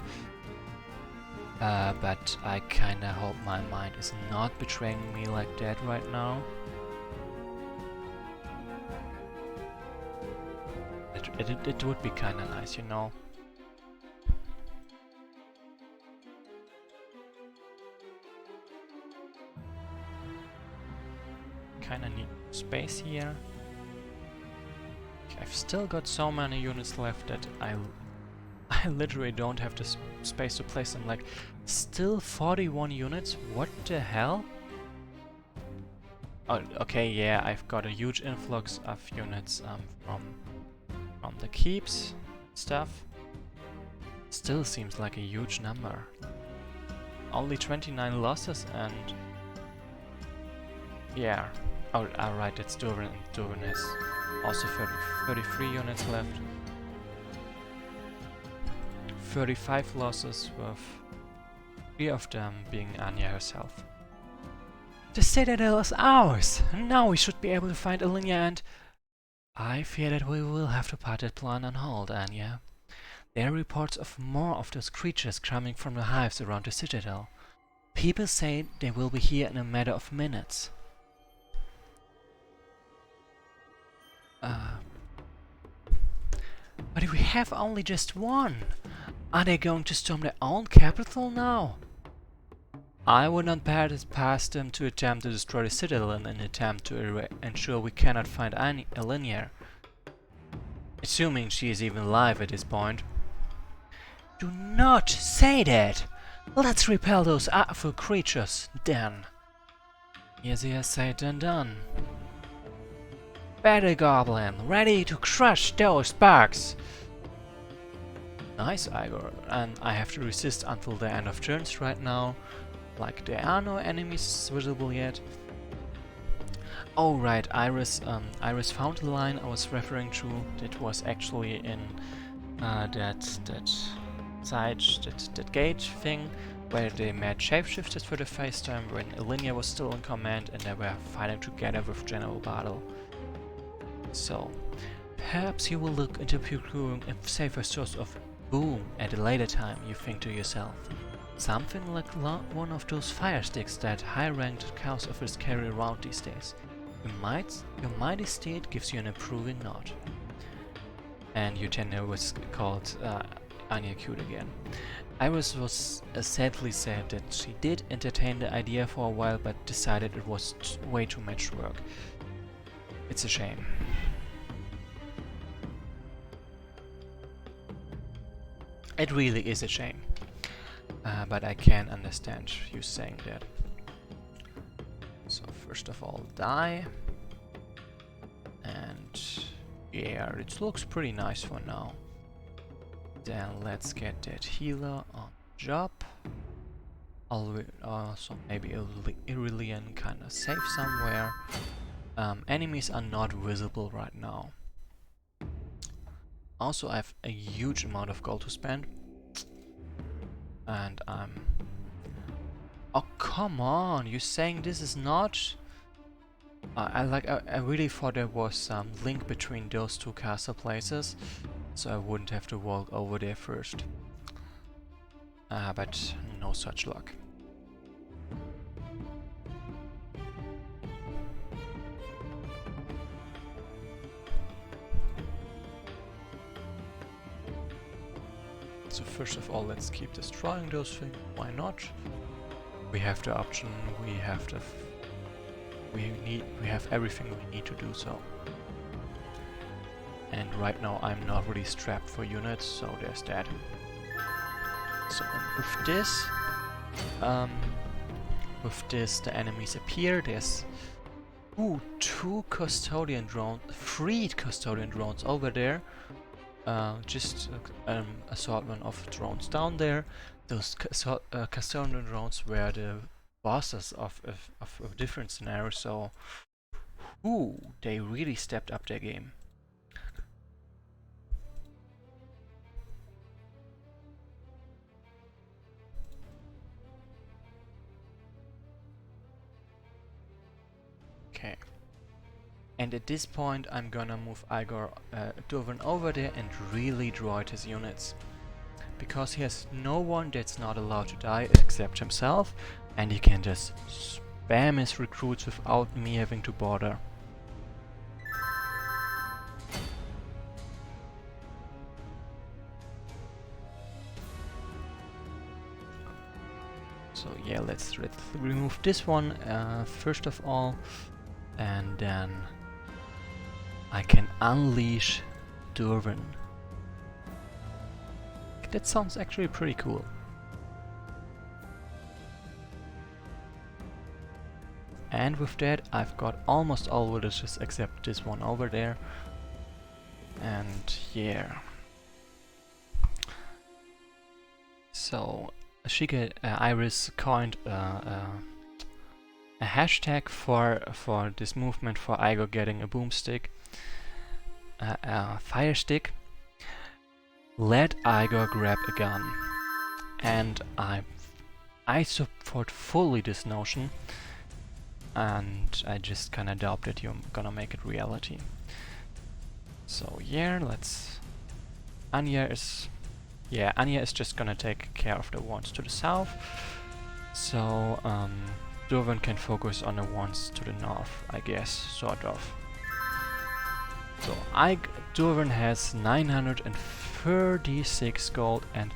But I kinda hope my mind is not betraying me like that right now. It would be kinda nice, you know. Kinda need space here. I've still got so many units left that I literally don't have the space to place them. Like, still 41 units? What the hell? Oh, okay, yeah, I've got a huge influx of units from the keeps stuff. Still seems like a huge number. Only 29 losses and... yeah. Oh, alright, it's Durin and Durin has also 33 units left. 35 losses with 3 of them being Anya herself. The citadel is ours! And now we should be able to find Ilinia and... I fear that we will have to put that plan on hold, Anya. There are reports of more of those creatures coming from the hives around the citadel. People say they will be here in a matter of minutes. But we have only just one. Are they going to storm their own capital now? I would not pass past them to attempt to destroy the citadel in an attempt to ensure we cannot find any Ilinia. Assuming she is even alive at this point. Do not say that! Let's repel those awful creatures, then. Easier said than done. Battle Goblin, ready to crush those bugs! Nice, Igor, and I have to resist until the end of turns right now. Like, there are no enemies visible yet. Oh right, Iris found the line I was referring to. That was actually in that gate thing where they met shapeshifters for the first time when Alinea was still in command and they were fighting together with General Battle. So, perhaps you will look into procuring a safer source of boom at a later time, you think to yourself. Something like one of those fire sticks that high-ranked chaos officers carry around these days. Your mighty state gives you an approving nod. And your tenure was called Anya Cute again. Iris was sadly said that she did entertain the idea for a while but decided it was way too much work. It's a shame. It really is a shame. But I can understand you saying that. So first of all, die. And yeah, it looks pretty nice for now. Then let's get that healer on job. Also maybe Irillian kinda safe somewhere. Enemies are not visible right now. Also I have a huge amount of gold to spend. And oh come on, you're saying this is not... I really thought there was some link between those two castle places, so I wouldn't have to walk over there first. But no such luck. So first of all, let's keep destroying those things. Why not? We have the option. We have the. We have everything we need to do so. And right now I'm not really strapped for units, so there's that. So with this the enemies appear. There's two custodian drones, 3 custodian drones over there. Just assortment of drones down there. Those custodian drones were the bosses of a different scenario, so they really stepped up their game. Okay. And at this point I'm gonna move Igor Durvan over there and really droid his units. Because he has no one that's not allowed to die except himself, and he can just spam his recruits without me having to bother. So yeah, let's remove this one first of all, and then I can unleash Durvan. That sounds actually pretty cool. And with that I've got almost all villages except this one over there. And yeah. So Iris coined a hashtag for this movement for Igor getting a boomstick, fire stick. Let Igor grab a gun, and I support fully this notion, and I just kinda doubt that you're gonna make it reality. So yeah, Anya is just gonna take care of the ones to the south, so Durvan can focus on the ones to the north, I guess, sort of. So Durvan has 936 gold and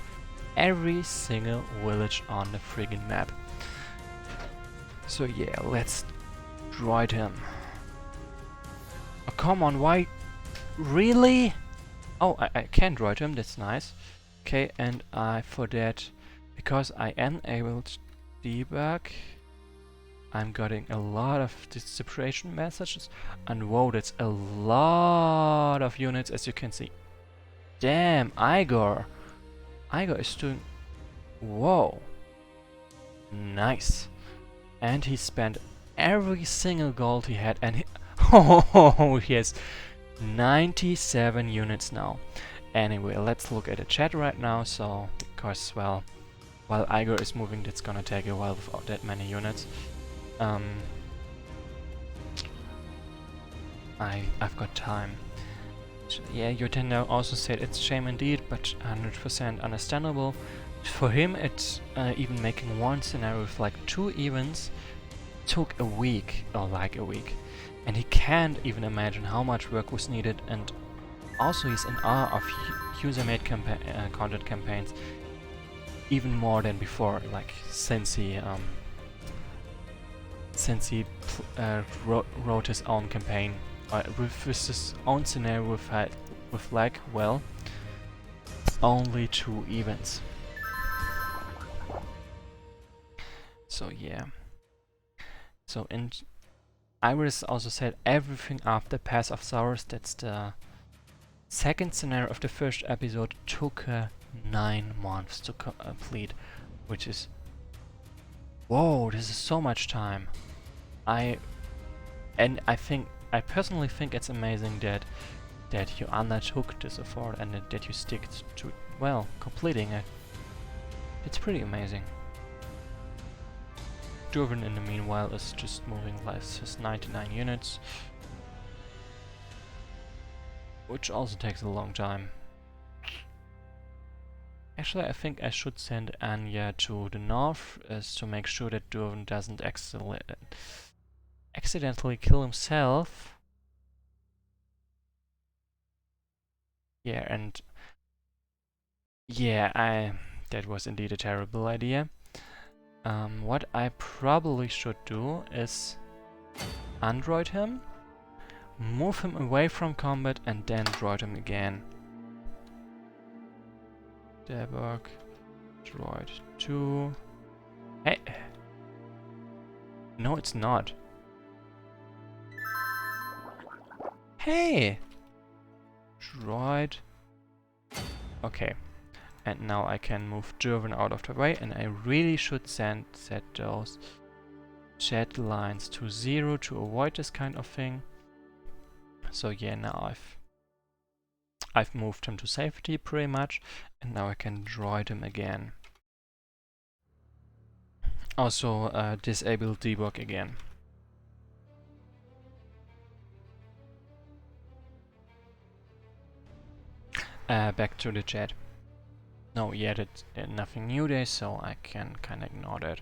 every single village on the friggin' map. So yeah, let's droid him. Oh, come on, why? Really? Oh, I can droid him, that's nice. Okay, and for that, because I am able to debug, I'm getting a lot of separation messages, and whoa, that's a lot of units, as you can see. Damn, Igor is doing... Whoa. Nice. And he spent every single gold he had, and he has 97 units now. Anyway, let's look at the chat right now, so, because, well, while Igor is moving, that's gonna take a while without that many units. I've got time. So, yeah, Yotenda also said it's a shame indeed, but 100% understandable. For him, it's even making one scenario with like 2 events took a week, or like a week. And he can't even imagine how much work was needed, and also he's in awe of user-made content campaigns even more than before, like since he wrote his own campaign with his own scenario with like, well, only 2 events. So yeah. So Iris also said everything after Pass of Sorrows, that's the second scenario of the first episode, took her 9 months to complete, which is... Whoa, this is so much time. I personally think it's amazing that you undertook this effort and that you stick to, well, completing it. It's pretty amazing. Durvan in the meanwhile is just moving less, his 99 units, which also takes a long time. Actually, I think I should send Anya to the north to make sure that Durvan doesn't accidentally kill himself. Yeah, and yeah, that was indeed a terrible idea. What I probably should do is undroid him, move him away from combat, and then droid him again. Debug, droid 2. Hey! No, it's not. Hey! Droid. Okay. And now I can move Durvan out of the way, and I really should set those chat lines to 0 to avoid this kind of thing. So yeah, now I've moved him to safety pretty much, and now I can droid him again. Also disable debug again. Back to the chat. No, yet it's nothing new there, so I can kind of ignore that.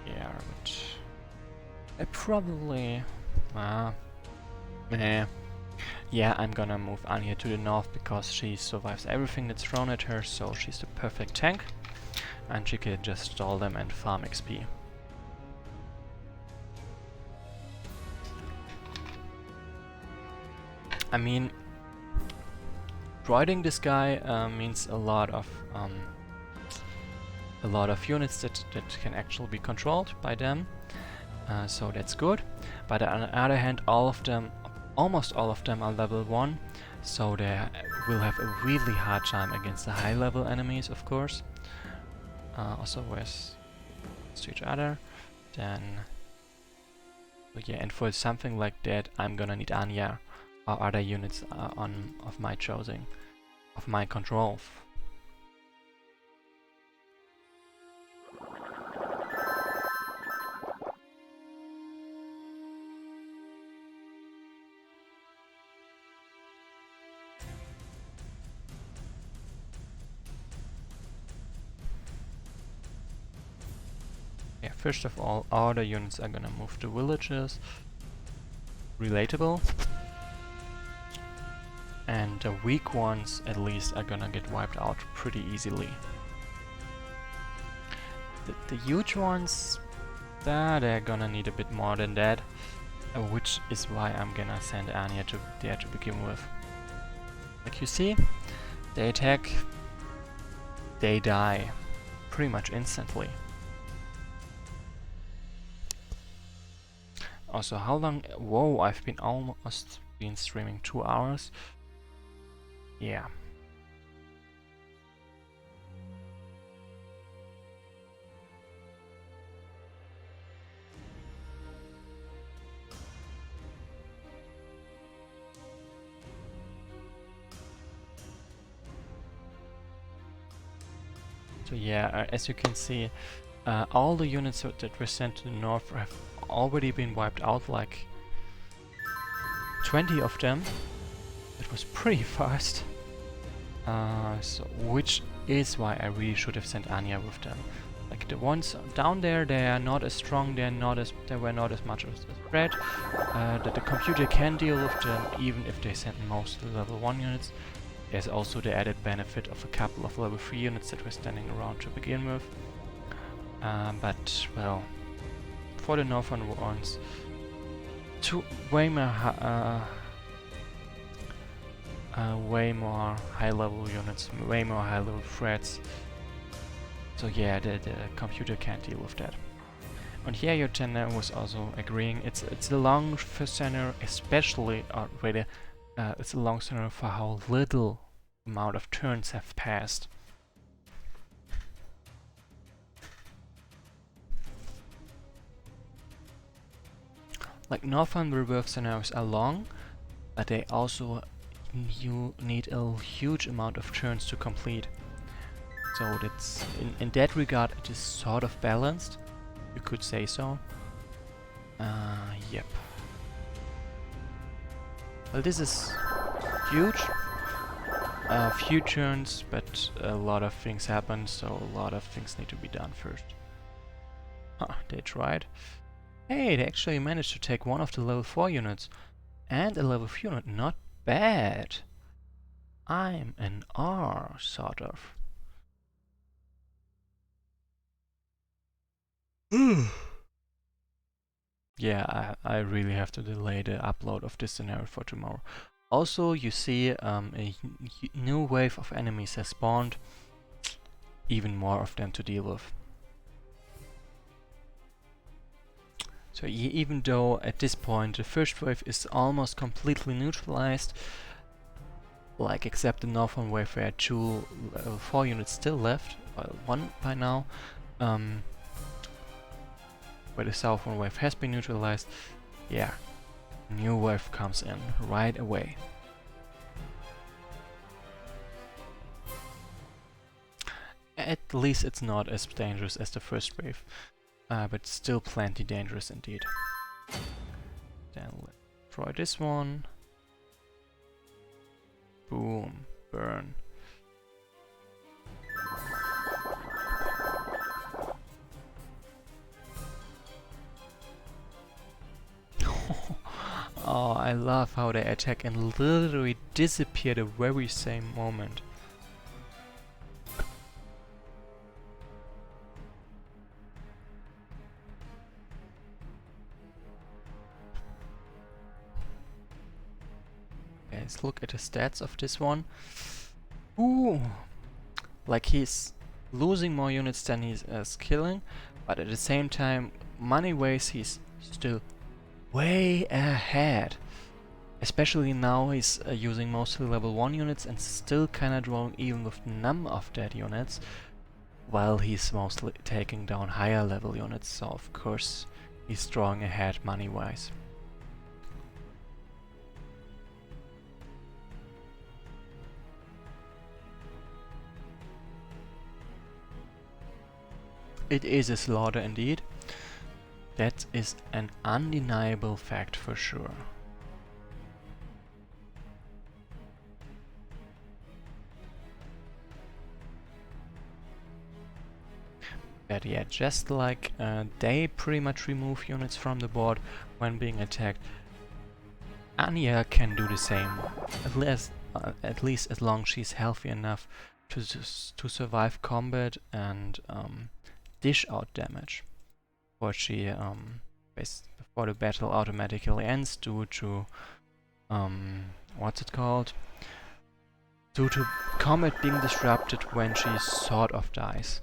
Yeah, but I probably... meh. Yeah, I'm gonna move Anya to the north because she survives everything that's thrown at her, so she's the perfect tank. And she can just stall them and farm XP. I mean, droiding this guy means a lot of units that can actually be controlled by them, so that's good. But on the other hand, almost all of them are level 1, so they will have a really hard time against the high level enemies, of course. Also with each other, then yeah, and for something like that I'm gonna need Anya or other units of my choosing, of my control. Yeah, first of all the units are gonna move to villages. Relatable. And the weak ones, at least, are gonna get wiped out pretty easily. The huge ones, they're gonna need a bit more than that, which is why I'm gonna send Anya to there to begin with. Like you see, they attack, they die pretty much instantly. Also, how long? Whoa, I've been almost been streaming 2 hours. Yeah. So yeah, as you can see, all the units that were sent to the north have already been wiped out, like 20 of them. It was pretty fast. So which is why I really should have sent Anya with them. Like the ones down there, they are not as strong, they were not as much as a threat. That the computer can deal with them even if they send mostly level 1 units. There's also the added benefit of a couple of level 3 units that were standing around to begin with. But, well, for the northern ones, two way more high level units, way more high level threats. So yeah, the computer can't deal with that. And here your tender was also agreeing. It's a long scenario, especially it's a long scenario for how little amount of turns have passed. Like Northern Rebirth scenarios are long, but they also you need a huge amount of turns to complete. So that's in that regard it is sort of balanced. You could say so. Yep. Well, this is huge. Few turns, but a lot of things happen, so a lot of things need to be done first. Huh, they tried. Hey, they actually managed to take one of the level 4 units. And a level 3 unit, not bad. I'm an R, sort of. Yeah, I really have to delay the upload of this scenario for tomorrow. Also, you see a new wave of enemies has spawned. Even more of them to deal with. So even though at this point the first wave is almost completely neutralized, like except the northern wave where 2 level 4 units still left, well, 1 by now, where the southern wave has been neutralized, yeah, new wave comes in right away. At least it's not as dangerous as the first wave, but still plenty dangerous indeed. Then let's try this one. Boom, burn. Oh, I love how they attack and literally disappear the very same moment. Let's look at the stats of this one. Ooh, like he's losing more units than he's killing, but at the same time, money-wise he's still way ahead. Especially now he's using mostly level 1 units and still kinda drawing even with none of that units, while he's mostly taking down higher level units, so of course he's drawing ahead money-wise. It is a slaughter indeed. That is an undeniable fact for sure. But yeah, just like they pretty much remove units from the board when being attacked, Anya can do the same, at least as long as she's healthy enough to survive combat and dish out damage. What she before the battle automatically ends due to what's it called? Due to combat being disrupted when she sort of dies.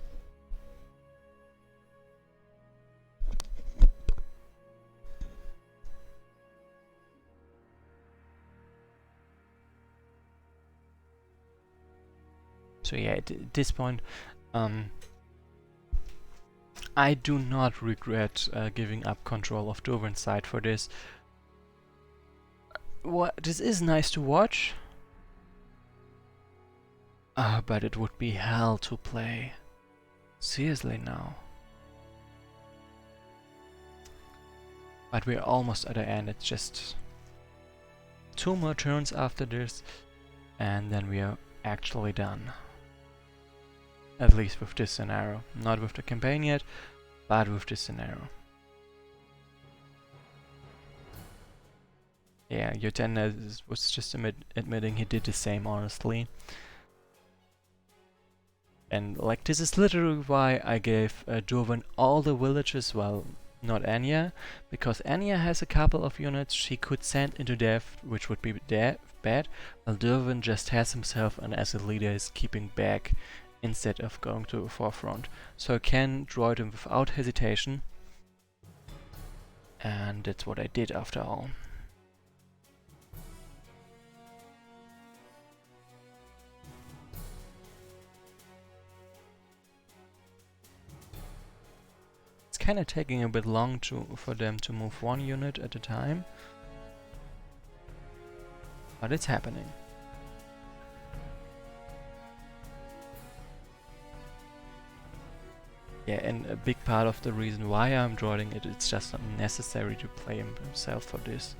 So yeah, at this point, I do not regret giving up control of Durvan's side for this. This is nice to watch, but it would be hell to play. Seriously now. But we're almost at the end. It's just 2 more turns after this, and then we are actually done. At least with this scenario. Not with the campaign yet, but with this scenario. Yeah, Yotenda was just admitting he did the same, honestly. And like, this is literally why I gave Durvan all the villages, well, not Anya, because Anya has a couple of units she could send into death, which would be bad, while Durvan just has himself and as a leader is keeping back instead of going to the forefront. So I can droid him without hesitation, and that's what I did after all. It's kinda taking a bit long for them to move 1 unit at a time, but it's happening. Yeah, and a big part of the reason why I'm droiding it, it's just not necessary to play himself for this.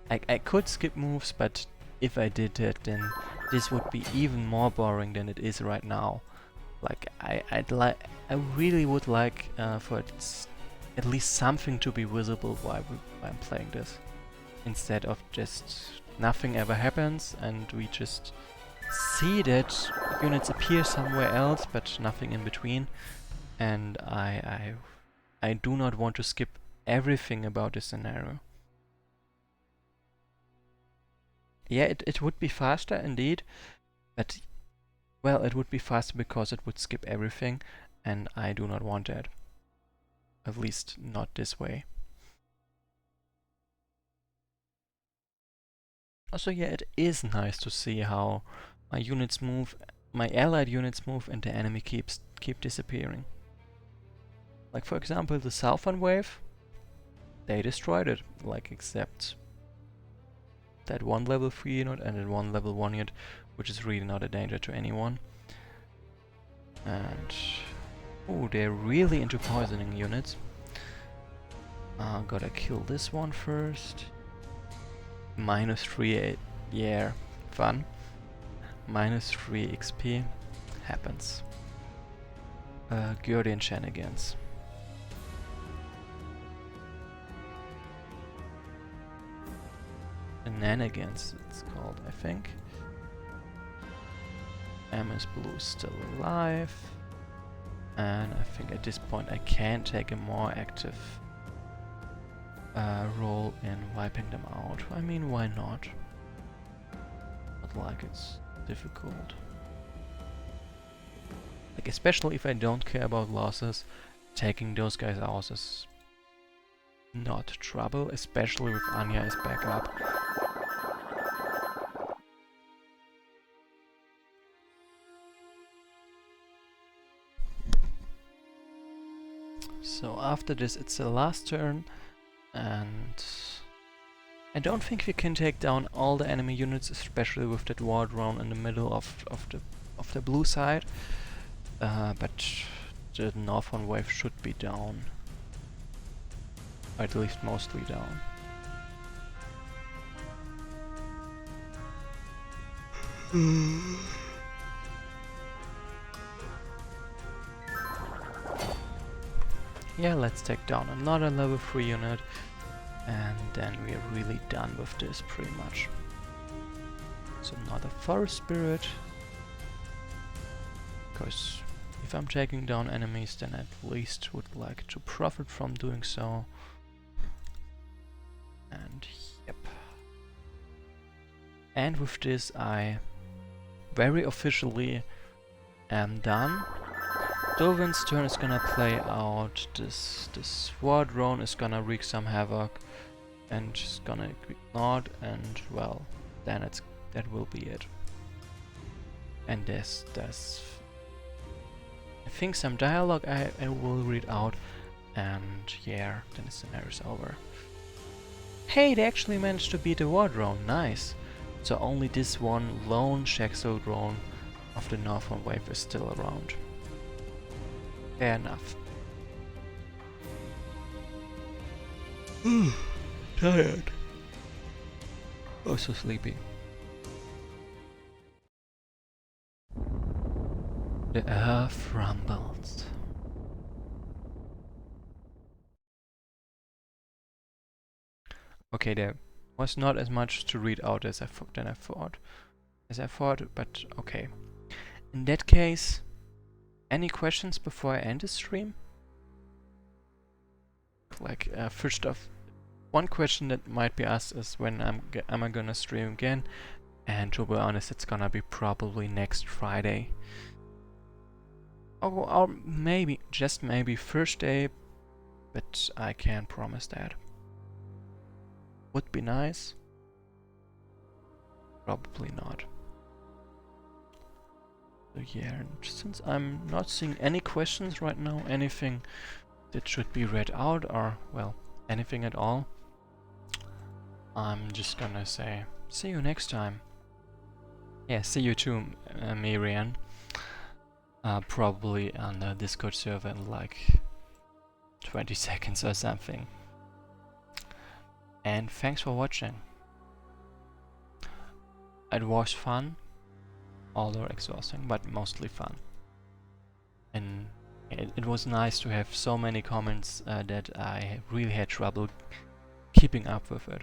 I could skip moves, but if I did that, then this would be even more boring than it is right now. Like, I really would like for at least something to be visible while I'm playing this, instead of just nothing ever happens and we just see that units appear somewhere else but nothing in between. And I do not want to skip everything about this scenario. Yeah, it would be faster indeed, but well, it would be faster because it would skip everything, and I do not want that. At least not this way. Also, yeah, it is nice to see how my units move, my allied units move, and the enemy keep disappearing. Like, for example, the southern wave, they destroyed it, like, except that 1 level 3 unit and that 1 level 1 unit, which is really not a danger to anyone. And oh, they're really into poisoning units. Gotta kill this one first. -3, yeah, fun. -3 XP happens. Guardian shenanigans. Shenanigans, it's called, I think. MS Blue is still alive. And I think at this point I can take a more active role in wiping them out. I mean, why not? Not like it's difficult. Like, especially if I don't care about losses, taking those guys out is not trouble, especially with Anya as backup. So after this it's the last turn, and I don't think we can take down all the enemy units, especially with that war drone in the middle of the blue side. But the northern wave should be down. Or at least mostly down. Yeah, let's take down another level 3 unit, and then we are really done with this pretty much. So another forest spirit, because if I'm taking down enemies, then at least would like to profit from doing so. And yep. And with this I very officially am done. Durvan's turn is gonna play out. This war drone is gonna wreak some havoc and just gonna ignore it, and well, then that will be it. And there's I think some dialogue I will read out, and yeah, then the scenario is over. Hey, they actually managed to beat the war drone, nice. So only this one lone Shaxel drone of the Northern Wave is still around. Fair enough. Tired. Oh, so sleepy. The earth rumbles. Okay, there was not as much to read out as I thought, but okay. In that case, any questions before I end the stream? Like, first off, one question that might be asked is when am I gonna stream again? And to be honest, it's gonna be probably next Friday. Or maybe, just maybe Thursday, but I can't promise that. Would be nice. Probably not. So yeah, and since I'm not seeing any questions right now, anything that should be read out, or, well, anything at all, I'm just gonna say, see you next time. Yeah, see you too, Marianne. Probably on the Discord server in like 20 seconds or something. And thanks for watching. It was fun, although exhausting, but mostly fun. And it was nice to have so many comments that I really had trouble keeping up with it.